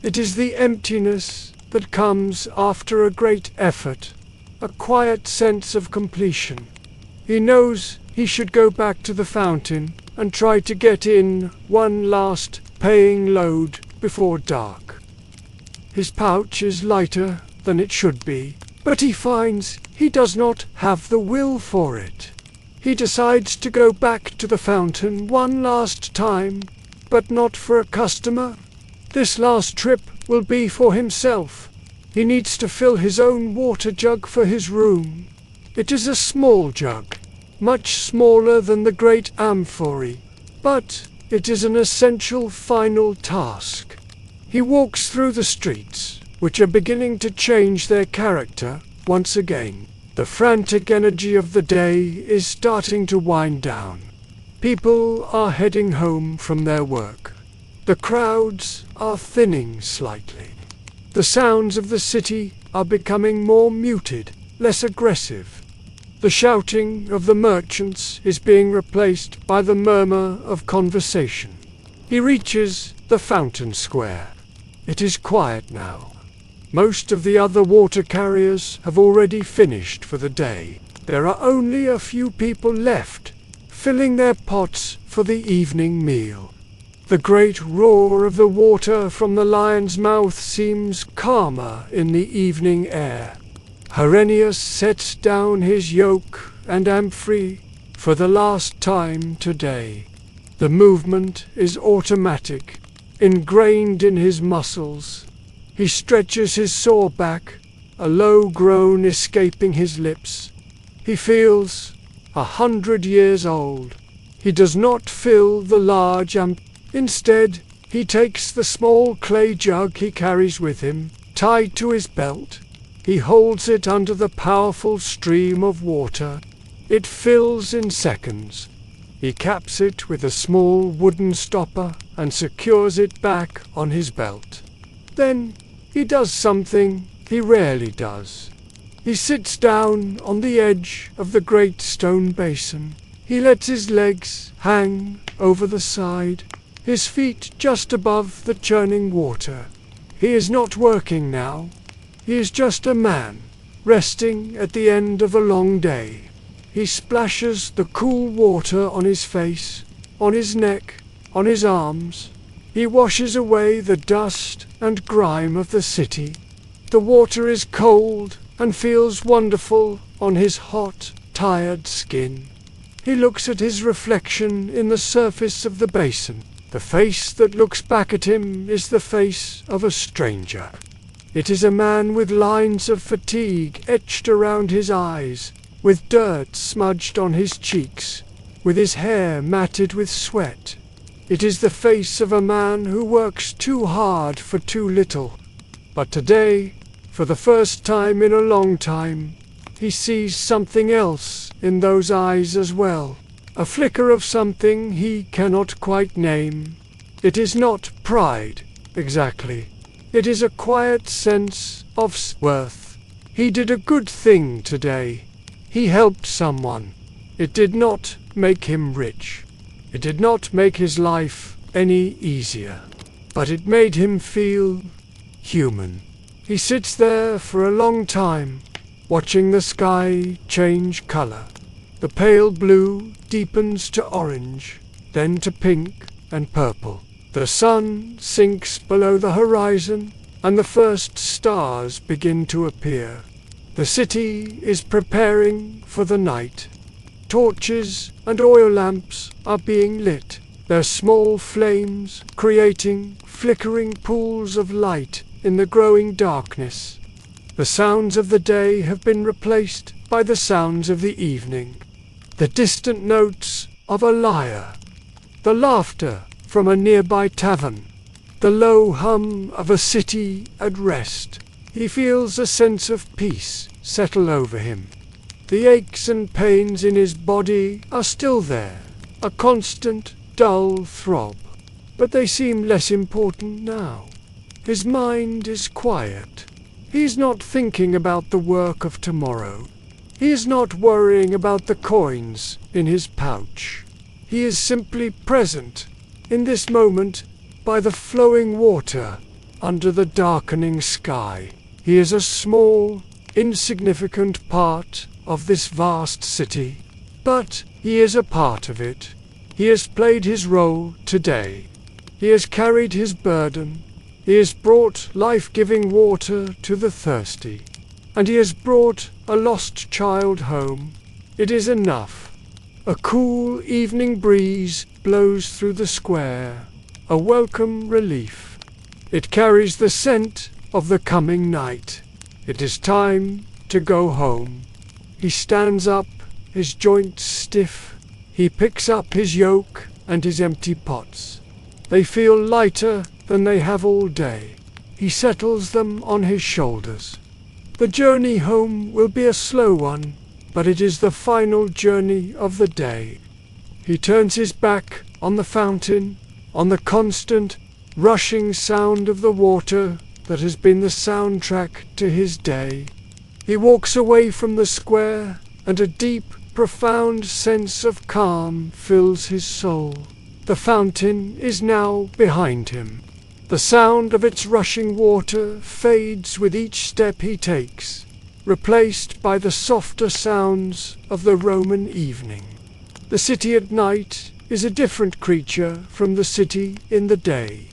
It is the emptiness that comes after a great effort, a quiet sense of completion. He knows he should go back to the fountain and try to get in one last paying load before dark. His pouch is lighter than it should be, but he finds he does not have the will for it. He decides to go back to the fountain one last time, but not for a customer. This last trip will be for himself. He needs to fill his own water jug for his room. It is a small jug, much smaller than the great amphory, but it is an essential final task. He walks through the streets, which are beginning to change their character once again. The frantic energy of the day is starting to wind down. People are heading home from their work. The crowds are thinning slightly. The sounds of the city are becoming more muted, less aggressive. The shouting of the merchants is being replaced by the murmur of conversation. He reaches the fountain square. It is quiet now. Most of the other water carriers have already finished for the day. There are only a few people left, filling their pots for the evening meal. The great roar of the water from the lion's mouth seems calmer in the evening air. Herennius sets down his yoke and amphory for the last time today. The movement is automatic, ingrained in his muscles. He stretches his sore back, a low groan escaping his lips. He feels 100 years old. He does not fill the large Instead, he takes the small clay jug he carries with him, tied to his belt. He holds it under the powerful stream of water. It fills in seconds. He caps it with a small wooden stopper and secures it back on his belt. Then he does something he rarely does. He sits down on the edge of the great stone basin. He lets his legs hang over the side, his feet just above the churning water. He is not working now. He is just a man, resting at the end of a long day. He splashes the cool water on his face, on his neck, on his arms. He washes away the dust and grime of the city. The water is cold and feels wonderful on his hot, tired skin. He looks at his reflection in the surface of the basin. The face that looks back at him is the face of a stranger. It is a man with lines of fatigue etched around his eyes, with dirt smudged on his cheeks, with his hair matted with sweat. It is the face of a man who works too hard for too little. But today, for the first time in a long time, he sees something else in those eyes as well. A flicker of something he cannot quite name. It is not pride, exactly. It is a quiet sense of worth. He did a good thing today. He helped someone. It did not make him rich. It did not make his life any easier. But it made him feel human. He sits there for a long time, watching the sky change color. The pale blue deepens to orange, then to pink and purple. The sun sinks below the horizon, and the first stars begin to appear. The city is preparing for the night. Torches and oil lamps are being lit, their small flames creating flickering pools of light in the growing darkness. The sounds of the day have been replaced by the sounds of the evening. The distant notes of a lyre, the laughter from a nearby tavern, the low hum of a city at rest. He feels a sense of peace settle over him. The aches and pains in his body are still there, a constant, dull throb, but they seem less important now. His mind is quiet. He is not thinking about the work of tomorrow. He is not worrying about the coins in his pouch. He is simply present, in this moment, by the flowing water, under the darkening sky. He is a small, insignificant part of this vast city, but he is a part of it. He has played his role today. He has carried his burden. He has brought life-giving water to the thirsty. And he has brought a lost child home. It is enough. A cool evening breeze blows through the square, a welcome relief. It carries the scent of the coming night. It is time to go home. He stands up, his joints stiff. He picks up his yoke and his empty pots. They feel lighter than they have all day. He settles them on his shoulders. The journey home will be a slow one, but it is the final journey of the day. He turns his back on the fountain, on the constant, rushing sound of the water that has been the soundtrack to his day. He walks away from the square, and a deep, profound sense of calm fills his soul. The fountain is now behind him. The sound of its rushing water fades with each step he takes, replaced by the softer sounds of the Roman evening. The city at night is a different creature from the city in the day.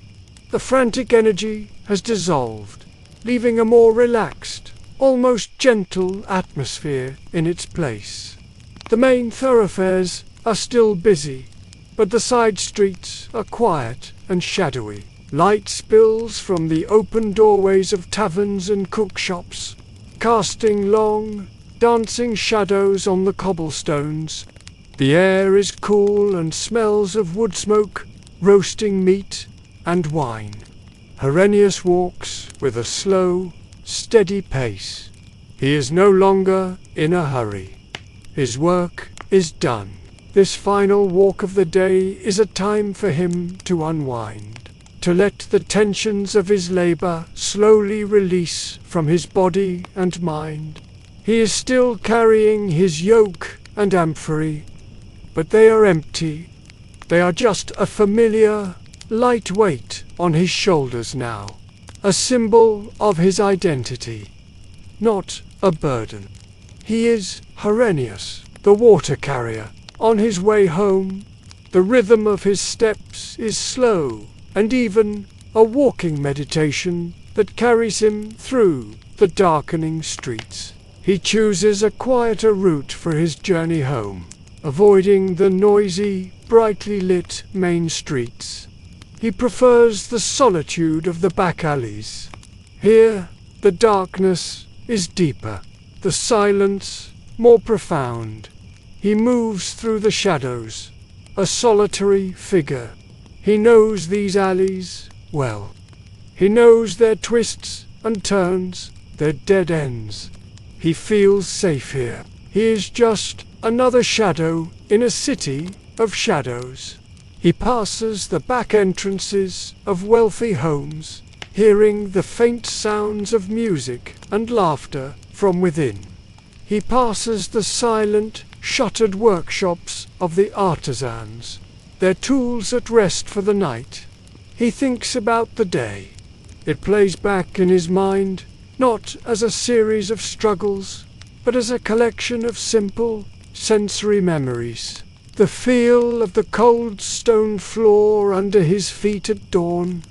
The frantic energy has dissolved, leaving a more relaxed, almost gentle atmosphere in its place. The main thoroughfares are still busy, but the side streets are quiet and shadowy. Light spills from the open doorways of taverns and cookshops, casting long, dancing shadows on the cobblestones. The air is cool and smells of wood smoke, roasting meat, and wine. Herennius walks with a slow, steady pace. He is no longer in a hurry. His work is done. This final walk of the day is a time for him to unwind, to let the tensions of his labor slowly release from his body and mind. He is still carrying his yoke and amphory, but they are empty. They are just a familiar, light weight on his shoulders now, a symbol of his identity, not a burden. He is Herennius, the water carrier, on his way home. The rhythm of his steps is slow, and even a walking meditation that carries him through the darkening streets. He chooses a quieter route for his journey home, avoiding the noisy, brightly lit main streets. He prefers the solitude of the back alleys. Here, the darkness is deeper, the silence more profound. He moves through the shadows, a solitary figure. He knows these alleys well. He knows their twists and turns, their dead ends. He feels safe here. He is just another shadow in a city of shadows. He passes the back entrances of wealthy homes, hearing the faint sounds of music and laughter from within. He passes the silent, shuttered workshops of the artisans, their tools at rest for the night. He thinks about the day. It plays back in his mind, not as a series of struggles, but as a collection of simple, sensory memories. The feel of the cold stone floor under his feet at dawn,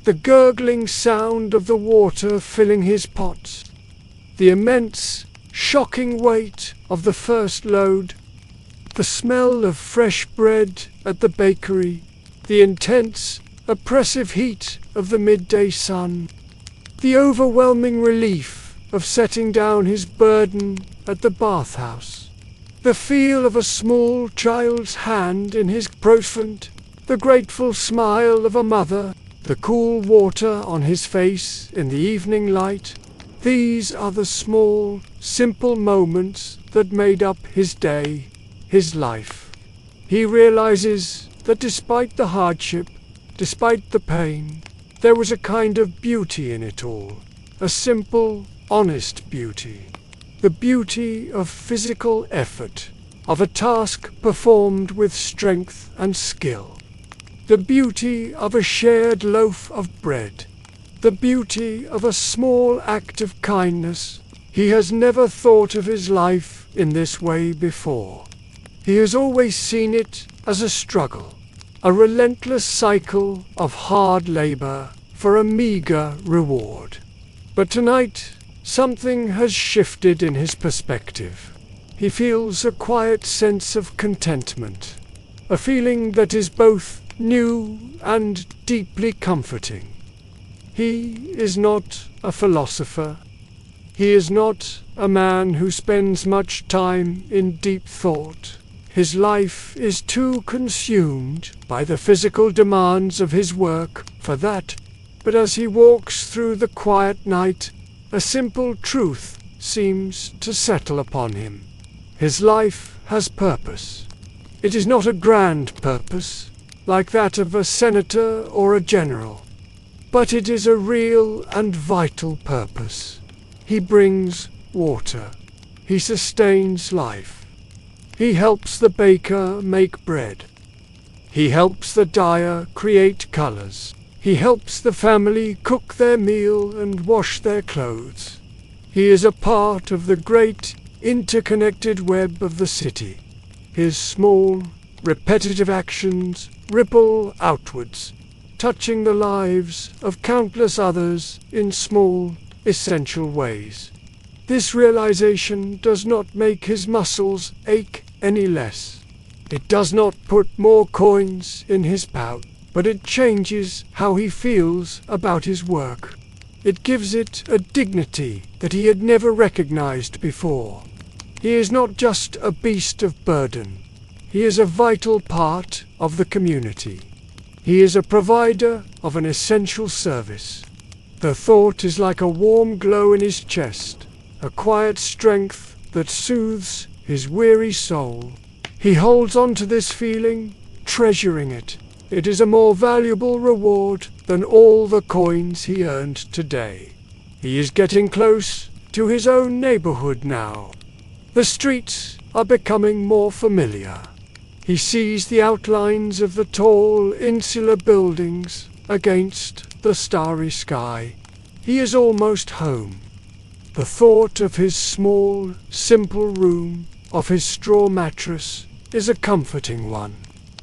the gurgling sound of the water filling his pots, the immense, shocking weight of the first load, the smell of fresh bread at the bakery, the intense, oppressive heat of the midday sun, the overwhelming relief of setting down his burden at the bathhouse, the feel of a small child's hand in his profant, the grateful smile of a mother, the cool water on his face in the evening light. These are the small, simple moments that made up his day, his life. He realizes that despite the hardship, despite the pain, there was a kind of beauty in it all, a simple, honest beauty. The beauty of physical effort, of a task performed with strength and skill. The beauty of a shared loaf of bread. The beauty of a small act of kindness. He has never thought of his life in this way before. He has always seen it as a struggle, a relentless cycle of hard labor for a meager reward. But tonight, something has shifted in his perspective. He feels a quiet sense of contentment, a feeling that is both new and deeply comforting. He is not a philosopher. He is not a man who spends much time in deep thought. His life is too consumed by the physical demands of his work for that. But as he walks through the quiet night, a simple truth seems to settle upon him. His life has purpose. It is not a grand purpose, like that of a senator or a general, but it is a real and vital purpose. He brings water. He sustains life. He helps the baker make bread. He helps the dyer create colors. He helps the family cook their meal and wash their clothes. He is a part of the great, interconnected web of the city. His small, repetitive actions ripple outwards, touching the lives of countless others in small, essential ways. This realization does not make his muscles ache any less. It does not put more coins in his pouch, but it changes how he feels about his work. It gives it a dignity that he had never recognized before. He is not just a beast of burden. He is a vital part of the community. He is a provider of an essential service. The thought is like a warm glow in his chest, a quiet strength that soothes his weary soul. He holds on to this feeling, treasuring it. It is a more valuable reward than all the coins he earned today. He is getting close to his own neighborhood now. The streets are becoming more familiar. He sees the outlines of the tall, insular buildings against the starry sky. He is almost home. The thought of his small, simple room, of his straw mattress, is a comforting one.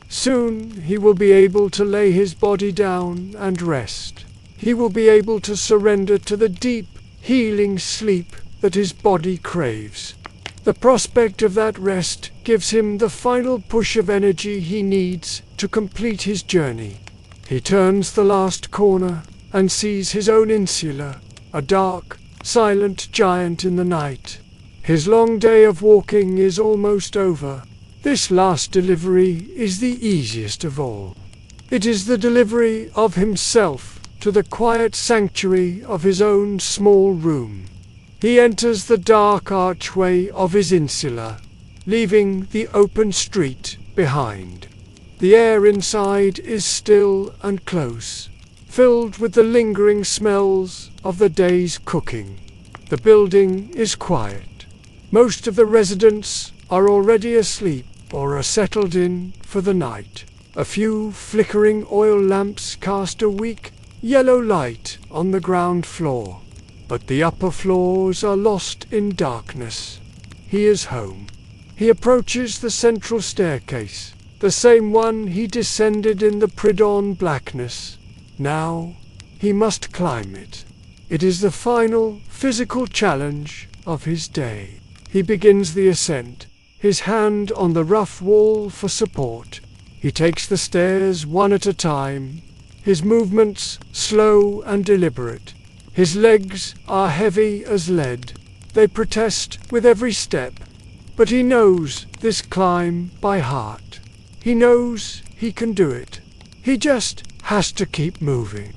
Soon he will be able to lay his body down and rest. He will be able to surrender to the deep, healing sleep that his body craves. The prospect of that rest gives him the final push of energy he needs to complete his journey. He turns the last corner and sees his own insula, a dark, silent giant in the night. His long day of walking is almost over. This last delivery is the easiest of all. It is the delivery of himself to the quiet sanctuary of his own small room. He enters the dark archway of his insula, leaving the open street behind. The air inside is still and close, filled with the lingering smells of the day's cooking. The building is quiet. Most of the residents are already asleep or are settled in for the night. A few flickering oil lamps cast a weak, yellow light on the ground floor, but the upper floors are lost in darkness. He is home. He approaches the central staircase, the same one he descended in the pre-dawn blackness. Now he must climb it. It is the final physical challenge of his day. He begins the ascent, his hand on the rough wall for support. He takes the stairs one at a time, his movements slow and deliberate. His legs are heavy as lead. They protest with every step, but he knows this climb by heart. He knows he can do it. He just has to keep moving.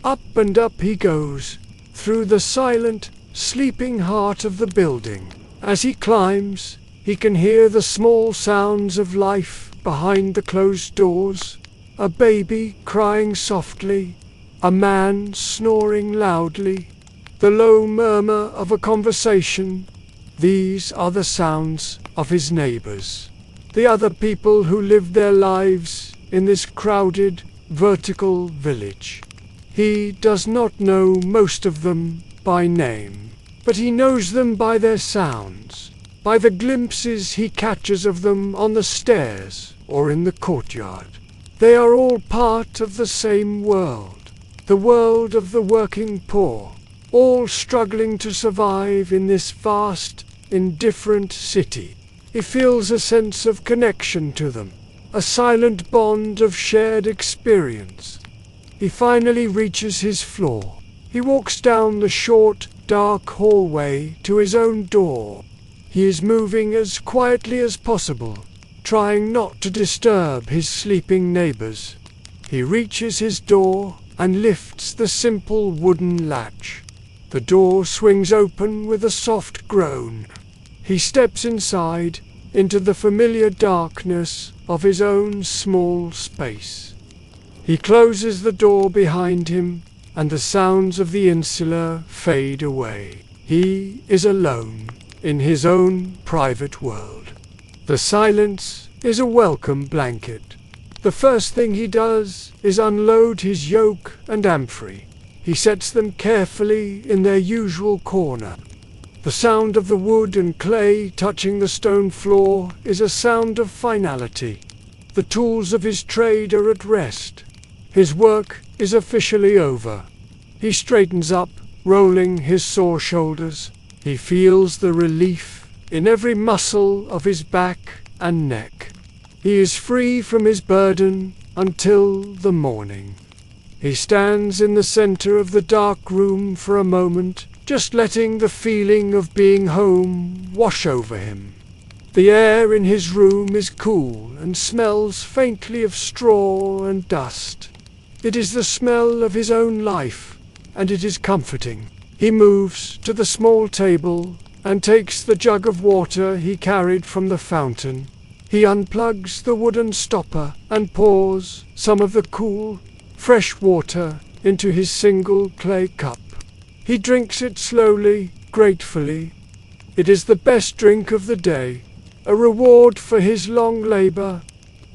Up and up he goes, through the silent, sleeping heart of the building. As he climbs, he can hear the small sounds of life behind the closed doors. A baby crying softly, a man snoring loudly, the low murmur of a conversation. These are the sounds of his neighbors, the other people who live their lives in this crowded, vertical village. He does not know most of them by name, but he knows them by their sounds, by the glimpses he catches of them on the stairs or in the courtyard. They are all part of the same world, the world of the working poor, all struggling to survive in this vast, indifferent city. He feels a sense of connection to them, a silent bond of shared experience. He finally reaches his floor. He walks down the short, dark hallway to his own door. He is moving as quietly as possible, trying not to disturb his sleeping neighbors. He reaches his door, and lifts the simple wooden latch. The door swings open with a soft groan. He steps inside, into the familiar darkness of his own small space. He closes the door behind him, and the sounds of the insula fade away. He is alone in his own private world. The silence is a welcome blanket. The first thing he does is unload his yoke and amphory. He sets them carefully in their usual corner. The sound of the wood and clay touching the stone floor is a sound of finality. The tools of his trade are at rest. His work is officially over. He straightens up, rolling his sore shoulders. He feels the relief in every muscle of his back and neck. He is free from his burden until the morning. He stands in the center of the dark room for a moment, just letting the feeling of being home wash over him. The air in his room is cool and smells faintly of straw and dust. It is the smell of his own life, and it is comforting. He moves to the small table and takes the jug of water he carried from the fountain. He unplugs the wooden stopper and pours some of the cool, fresh water into his single clay cup. He drinks it slowly, gratefully. It is the best drink of the day, a reward for his long labor.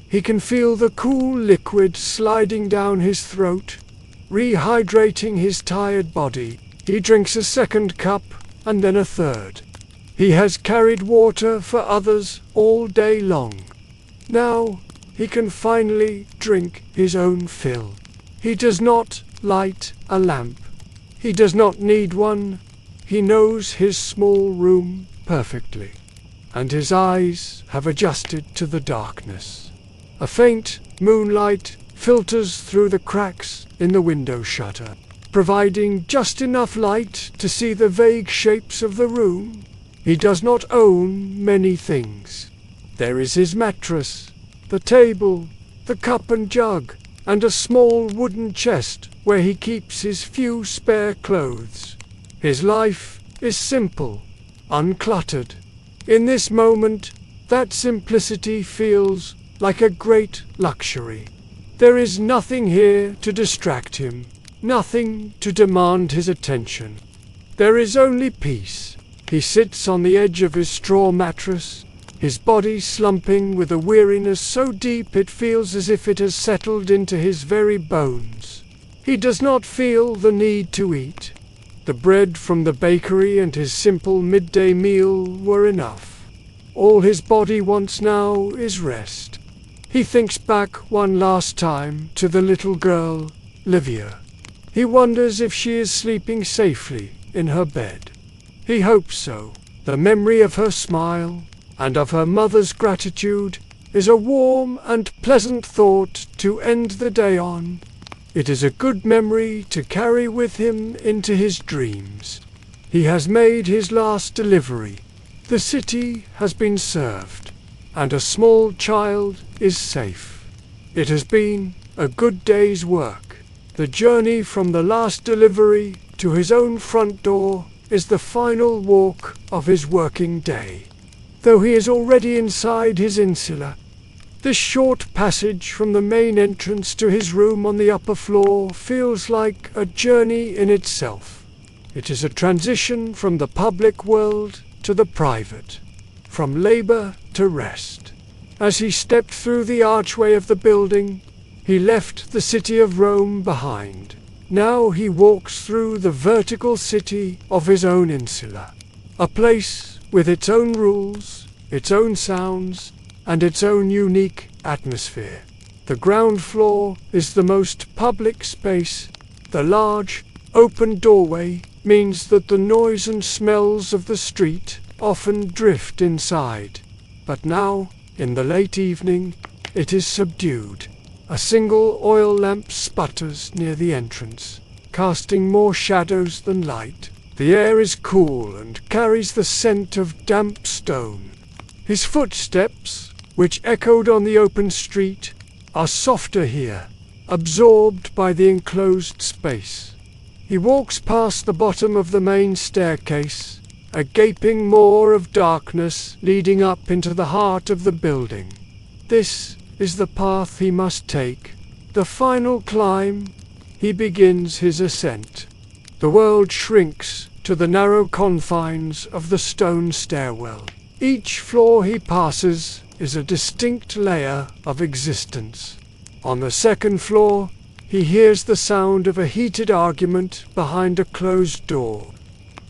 He can feel the cool liquid sliding down his throat, rehydrating his tired body. He drinks a second cup and then a third. He has carried water for others all day long. Now he can finally drink his own fill. He does not light a lamp. He does not need one. He knows his small room perfectly, and his eyes have adjusted to the darkness. A faint moonlight filters through the cracks in the window shutter, providing just enough light to see the vague shapes of the room. He does not own many things. There is his mattress, the table, the cup and jug, and a small wooden chest where he keeps his few spare clothes. His life is simple, uncluttered. In this moment, that simplicity feels like a great luxury. There is nothing here to distract him, nothing to demand his attention. There is only peace. He sits on the edge of his straw mattress, his body slumping with a weariness so deep it feels as if it has settled into his very bones. He does not feel the need to eat. The bread from the bakery and his simple midday meal were enough. All his body wants now is rest. He thinks back one last time to the little girl, Livia. He wonders if she is sleeping safely in her bed. He hopes so. The memory of her smile and of her mother's gratitude is a warm and pleasant thought to end the day on. It is a good memory to carry with him into his dreams. He has made his last delivery. The city has been served, and a small child is safe. It has been a good day's work. The journey from the last delivery to his own front door is the final walk of his working day. Though he is already inside his insula, this short passage from the main entrance to his room on the upper floor feels like a journey in itself. It is a transition from the public world to the private, from labor to rest. As he stepped through the archway of the building, he left the city of Rome behind. Now he walks through the vertical city of his own insula, a place with its own rules, its own sounds, and its own unique atmosphere. The ground floor is the most public space. The large, open doorway means that the noise and smells of the street often drift inside. But now, in the late evening, it is subdued. A single oil lamp sputters near the entrance, casting more shadows than light. The air is cool and carries the scent of damp stone. His footsteps, which echoed on the open street, are softer here, absorbed by the enclosed space. He walks past the bottom of the main staircase, a gaping maw of darkness leading up into the heart of the building. This is the path he must take, the final climb. He begins his ascent. The world shrinks to the narrow confines of the stone stairwell. Each floor he passes is a distinct layer of existence. On the second floor, he hears the sound of a heated argument behind a closed door.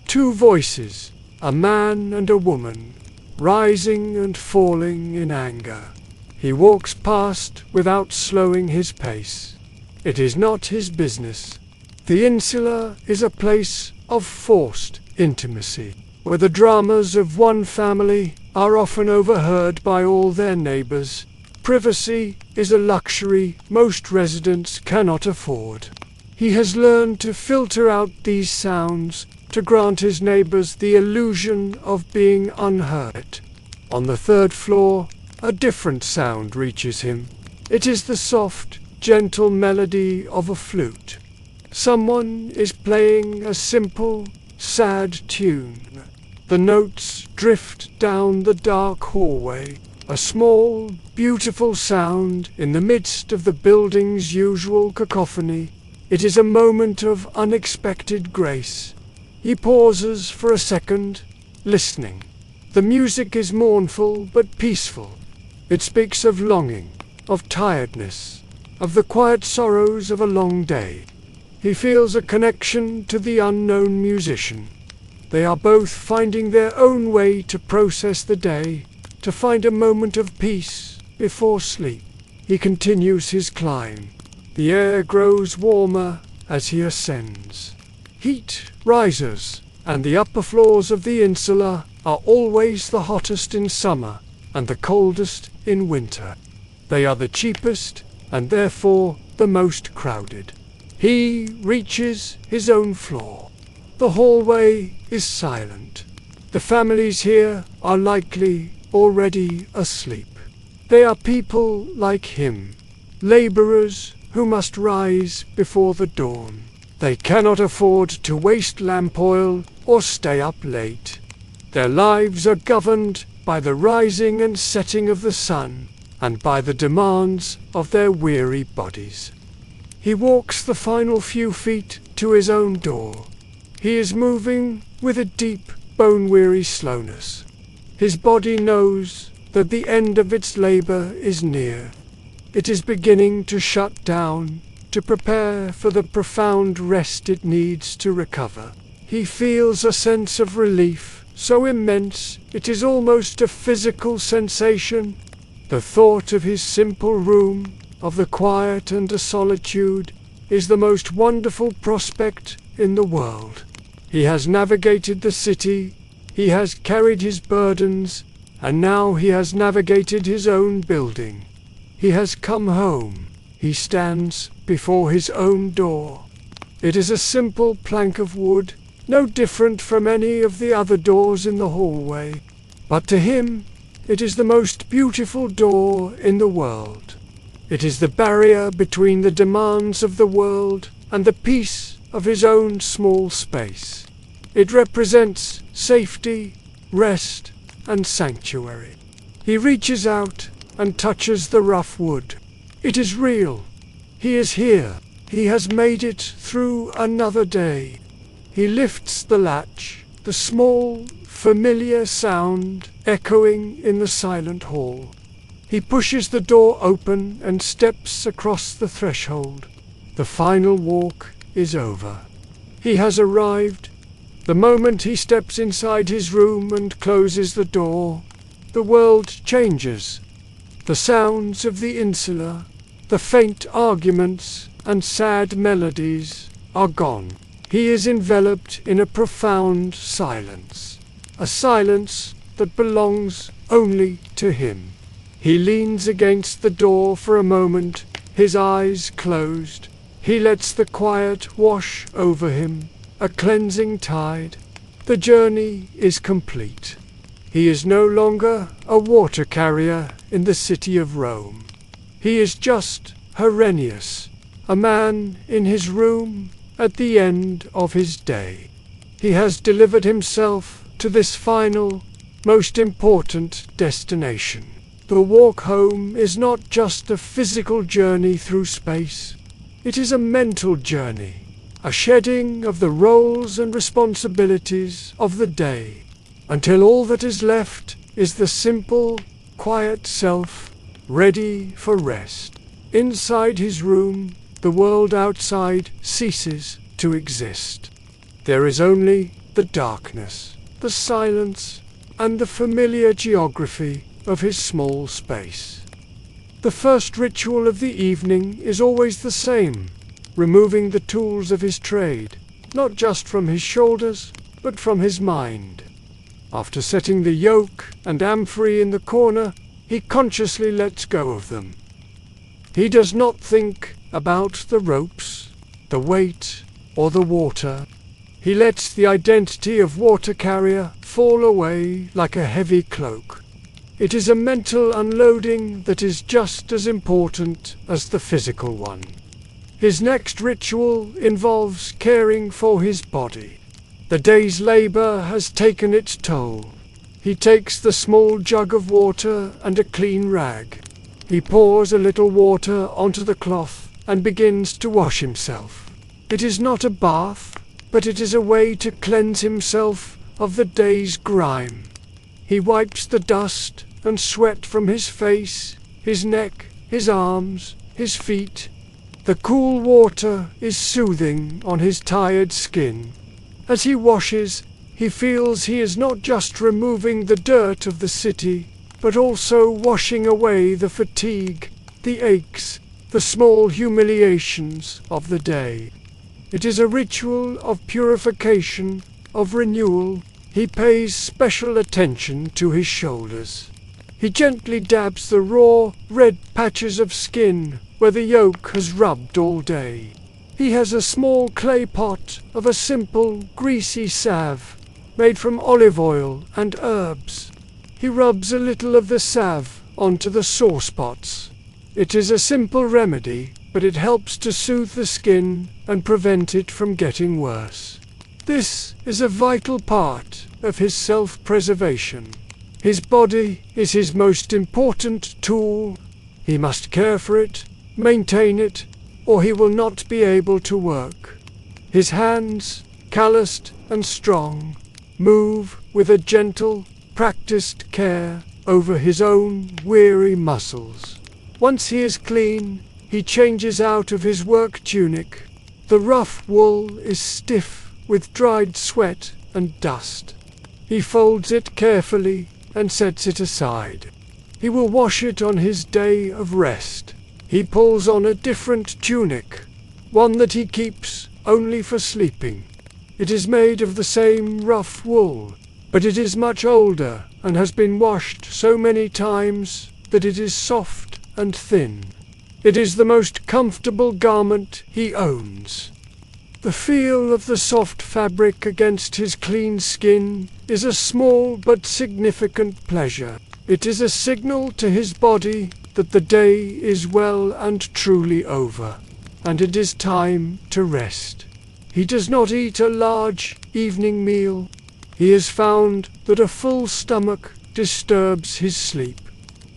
Two voices, a man and a woman, rising and falling in anger. He walks past without slowing his pace. It is not his business. The insula is a place of forced intimacy, where the dramas of one family are often overheard by all their neighbors. Privacy is a luxury most residents cannot afford. He has learned to filter out these sounds to grant his neighbors the illusion of being unheard. On the third floor, a different sound reaches him. It is the soft, gentle melody of a flute. Someone is playing a simple, sad tune. The notes drift down the dark hallway, a small, beautiful sound in the midst of the building's usual cacophony. It is a moment of unexpected grace. He pauses for a second, listening. The music is mournful but peaceful. It speaks of longing, of tiredness, of the quiet sorrows of a long day. He feels a connection to the unknown musician. They are both finding their own way to process the day, to find a moment of peace before sleep. He continues his climb. The air grows warmer as he ascends. Heat rises, and the upper floors of the insula are always the hottest in summer and the coldest in winter. They are the cheapest and therefore the most crowded. He reaches his own floor. The hallway is silent. The families here are likely already asleep. They are people like him, laborers who must rise before the dawn. They cannot afford to waste lamp oil or stay up late. Their lives are governed by the rising and setting of the sun and by the demands of their weary bodies. He walks the final few feet to his own door. He is moving with a deep, bone-weary slowness. His body knows that the end of its labor is near. It is beginning to shut down, to prepare for the profound rest it needs to recover. He feels a sense of relief, so immense it is almost a physical sensation. The thought of his simple room, of the quiet and the solitude, is the most wonderful prospect in the world. He has navigated the city, he has carried his burdens, and now he has navigated his own building. He has come home. He stands before his own door. It is a simple plank of wood, no different from any of the other doors in the hallway. But to him, it is the most beautiful door in the world. It is the barrier between the demands of the world and the peace of his own small space. It represents safety, rest, and sanctuary. He reaches out and touches the rough wood. It is real. He is here. He has made it through another day. He lifts the latch, the small, familiar sound echoing in the silent hall. He pushes the door open and steps across the threshold. The final walk is over. He has arrived. The moment he steps inside his room and closes the door, the world changes. The sounds of the insula, the faint arguments and sad melodies are gone. He is enveloped in a profound silence, a silence that belongs only to him. He leans against the door for a moment, his eyes closed. He lets the quiet wash over him, a cleansing tide. The journey is complete. He is no longer a water carrier in the city of Rome. He is just Herennius, a man in his room at the end of his day. He has delivered himself to this final, most important destination. The walk home is not just a physical journey through space. It is a mental journey, a shedding of the roles and responsibilities of the day, until all that is left is the simple, quiet self, ready for rest. Inside his room, the world outside ceases to exist. There is only the darkness, the silence, and the familiar geography of his small space. The first ritual of the evening is always the same, removing the tools of his trade, not just from his shoulders, but from his mind. After setting the yoke and amphory in the corner, he consciously lets go of them. He does not think about the ropes, the weight, or the water. He lets the identity of water carrier fall away like a heavy cloak. It is a mental unloading that is just as important as the physical one. His next ritual involves caring for his body. The day's labor has taken its toll. He takes the small jug of water and a clean rag. He pours a little water onto the cloth and begins to wash himself. It is not a bath, but it is a way to cleanse himself of the day's grime. He wipes the dust and sweat from his face, his neck, his arms, his feet. The cool water is soothing on his tired skin. As he washes, he feels he is not just removing the dirt of the city, but also washing away the fatigue, the aches, the small humiliations of the day. It is a ritual of purification, of renewal. He pays special attention to his shoulders. He gently dabs the raw, red patches of skin where the yoke has rubbed all day. He has a small clay pot of a simple, greasy salve made from olive oil and herbs. He rubs a little of the salve onto the sore spots. It is a simple remedy, but it helps to soothe the skin and prevent it from getting worse. This is a vital part of his self-preservation. His body is his most important tool. He must care for it, maintain it, or he will not be able to work. His hands, calloused and strong, move with a gentle, practiced care over his own weary muscles. Once he is clean, he changes out of his work tunic. The rough wool is stiff with dried sweat and dust. He folds it carefully and sets it aside. He will wash it on his day of rest. He pulls on a different tunic, one that he keeps only for sleeping. It is made of the same rough wool, but it is much older and has been washed so many times that it is soft and thin. It is the most comfortable garment he owns. The feel of the soft fabric against his clean skin is a small but significant pleasure. It is a signal to his body that the day is well and truly over, and it is time to rest. He does not eat a large evening meal. He has found that a full stomach disturbs his sleep.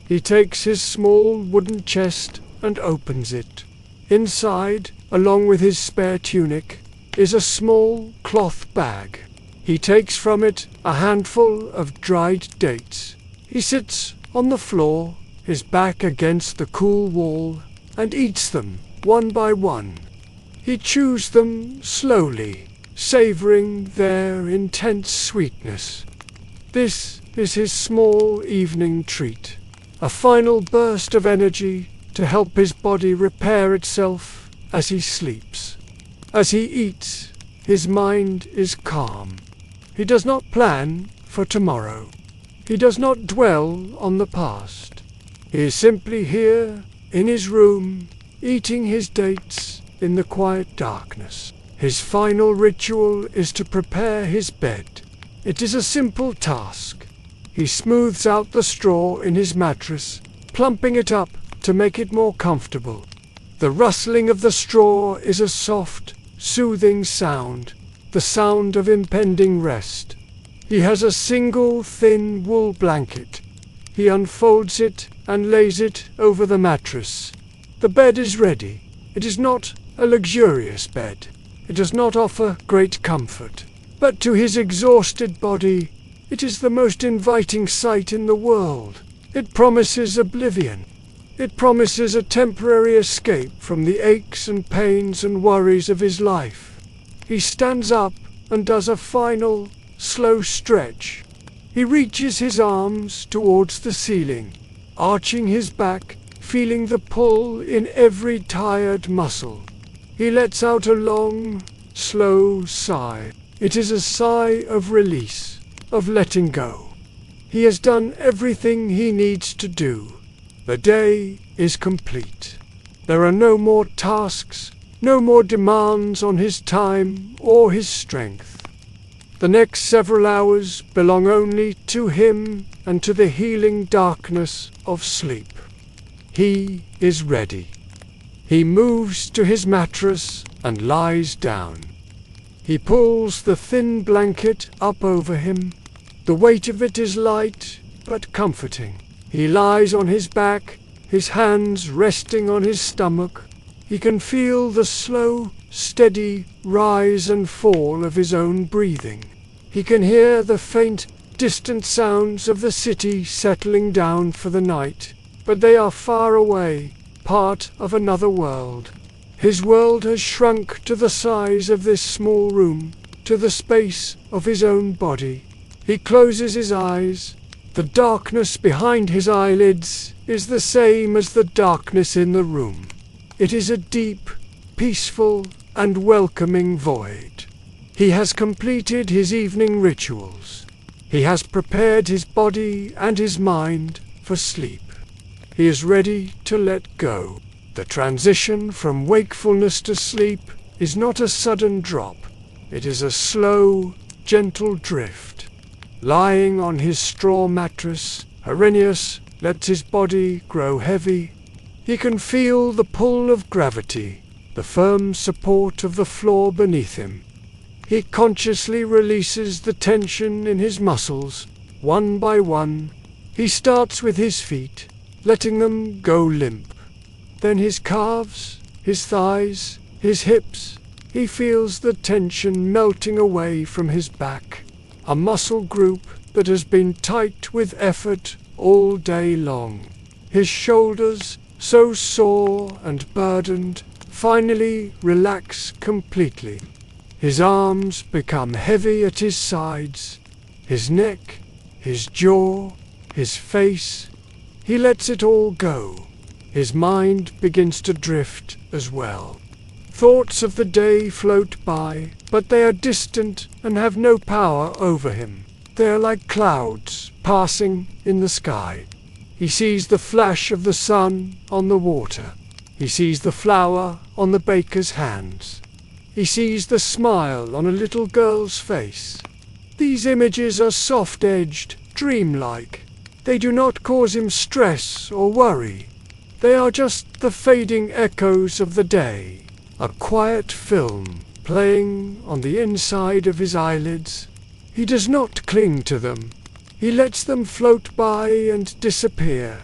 He takes his small wooden chest and opens it. Inside, along with his spare tunic, is a small cloth bag. He takes from it a handful of dried dates. He sits on the floor, his back against the cool wall, and eats them one by one. He chews them slowly, savoring their intense sweetness. This is his small evening treat, a final burst of energy to help his body repair itself as he sleeps. As he eats, his mind is calm. He does not plan for tomorrow. He does not dwell on the past. He is simply here, in his room, eating his dates in the quiet darkness. His final ritual is to prepare his bed. It is a simple task. He smooths out the straw in his mattress, plumping it up to make it more comfortable. The rustling of the straw is a soft, soothing sound, the sound of impending rest. He has a single thin wool blanket. He unfolds it and lays it over the mattress. The bed is ready. It is not a luxurious bed. It does not offer great comfort. But to his exhausted body, it is the most inviting sight in the world. It promises oblivion. It promises a temporary escape from the aches and pains and worries of his life. He stands up and does a final, slow stretch. He reaches his arms towards the ceiling, arching his back, feeling the pull in every tired muscle. He lets out a long, slow sigh. It is a sigh of release, of letting go. He has done everything he needs to do. The day is complete. There are no more tasks, no more demands on his time or his strength. The next several hours belong only to him and to the healing darkness of sleep. He is ready. He moves to his mattress and lies down. He pulls the thin blanket up over him. The weight of it is light but comforting. He lies on his back, his hands resting on his stomach. He can feel the slow, steady rise and fall of his own breathing. He can hear the faint, distant sounds of the city settling down for the night, but they are far away, part of another world. His world has shrunk to the size of this small room, to the space of his own body. He closes his eyes. The darkness behind his eyelids is the same as the darkness in the room. It is a deep, peaceful, and welcoming void. He has completed his evening rituals. He has prepared his body and his mind for sleep. He is ready to let go. The transition from wakefulness to sleep is not a sudden drop. It is a slow, gentle drift. Lying on his straw mattress, Herennius lets his body grow heavy. He can feel the pull of gravity, the firm support of the floor beneath him. He consciously releases the tension in his muscles, one by one. He starts with his feet, letting them go limp. Then his calves, his thighs, his hips. He feels the tension melting away from his back. A muscle group that has been tight with effort all day long. His shoulders, so sore and burdened, finally relax completely. His arms become heavy at his sides, his neck, his jaw, his face. He lets it all go. His mind begins to drift as well. Thoughts of the day float by, but they are distant and have no power over him. They are like clouds passing in the sky. He sees the flash of the sun on the water. He sees the flour on the baker's hands. He sees the smile on a little girl's face. These images are soft-edged, dreamlike. They do not cause him stress or worry. They are just the fading echoes of the day. A quiet film playing on the inside of his eyelids. He does not cling to them. He lets them float by and disappear.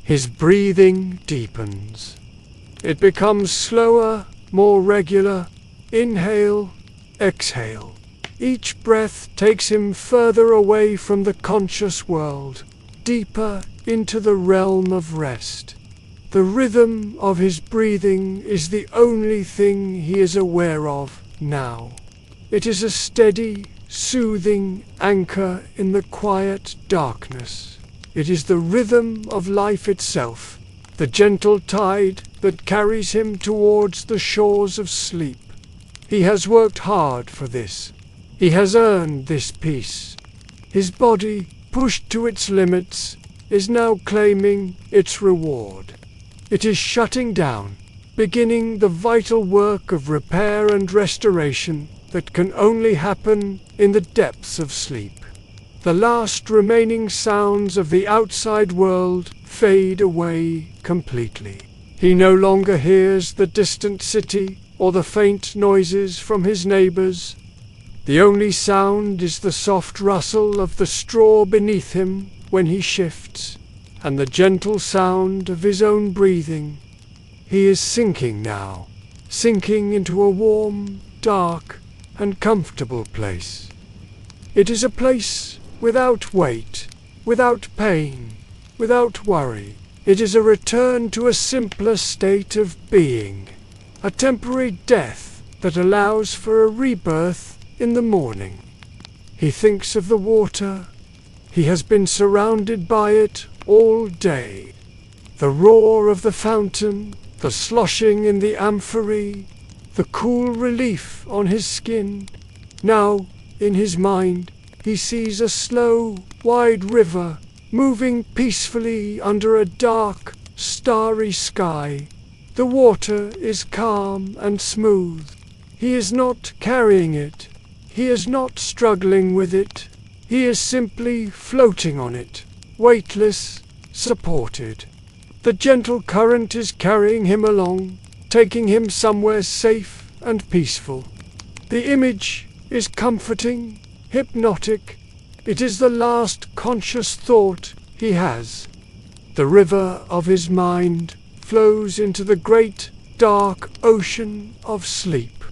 His breathing deepens. It becomes slower, more regular. Inhale, exhale. Each breath takes him further away from the conscious world, deeper into the realm of rest. The rhythm of his breathing is the only thing he is aware of now. It is a steady, soothing anchor in the quiet darkness. It is the rhythm of life itself, the gentle tide that carries him towards the shores of sleep. He has worked hard for this. He has earned this peace. His body, pushed to its limits, is now claiming its reward. It is shutting down, beginning the vital work of repair and restoration that can only happen in the depths of sleep. The last remaining sounds of the outside world fade away completely. He no longer hears the distant city or the faint noises from his neighbors. The only sound is the soft rustle of the straw beneath him when he shifts, and the gentle sound of his own breathing. He is sinking now, sinking into a warm, dark, and comfortable place. It is a place without weight, without pain, without worry. It is a return to a simpler state of being, a temporary death that allows for a rebirth in the morning. He thinks of the water. He has been surrounded by it all day. The roar of the fountain, the sloshing in the amphory, the cool relief on his skin. Now, in his mind, he sees a slow, wide river moving peacefully under a dark, starry sky. The water is calm and smooth. He is not carrying it. He is not struggling with it. He is simply floating on it, weightless, supported. The gentle current is carrying him along, taking him somewhere safe and peaceful. The image is comforting, hypnotic. It is the last conscious thought he has. The river of his mind flows into the great, dark ocean of sleep.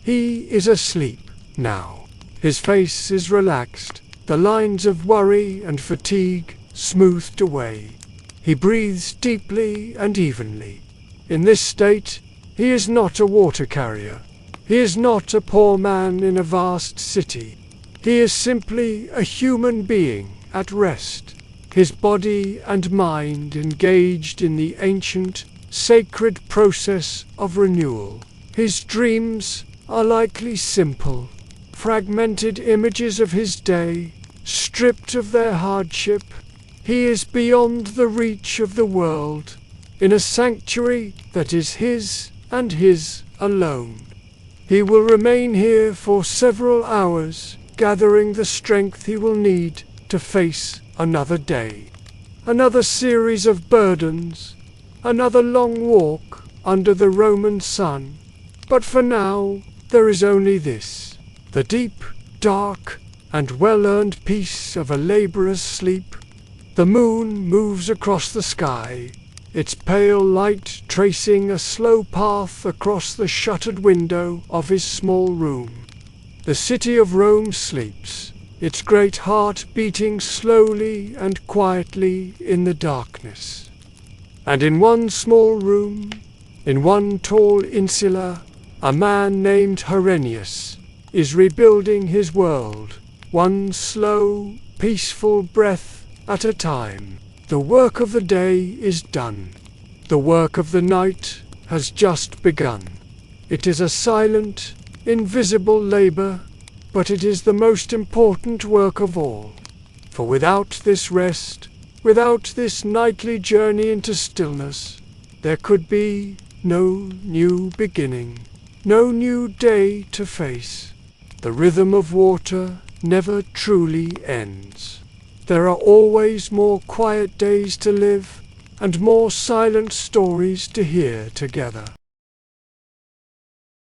He is asleep now. His face is relaxed, the lines of worry and fatigue smoothed away. He breathes deeply and evenly. In this state, he is not a water carrier. He is not a poor man in a vast city. He is simply a human being at rest, his body and mind engaged in the ancient, sacred process of renewal. His dreams are likely simple, fragmented images of his day, stripped of their hardship. He is beyond the reach of the world, in a sanctuary that is his and his alone. He will remain here for several hours, gathering the strength he will need to face another day, another series of burdens, another long walk under the Roman sun. But for now, there is only this, the deep, dark, and well-earned peace of a laborious sleep. The moon moves across the sky, its pale light tracing a slow path across the shuttered window of his small room. The city of Rome sleeps, its great heart beating slowly and quietly in the darkness. And in one small room, in one tall insula, a man named Herennius is rebuilding his world, one slow, peaceful breath at a time. The work of the day is done. The work of the night has just begun. It is a silent, invisible labor, but it is the most important work of all. For without this rest, without this nightly journey into stillness, there could be no new beginning, no new day to face. The rhythm of water never truly ends. There are always more quiet days to live, and more silent stories to hear together.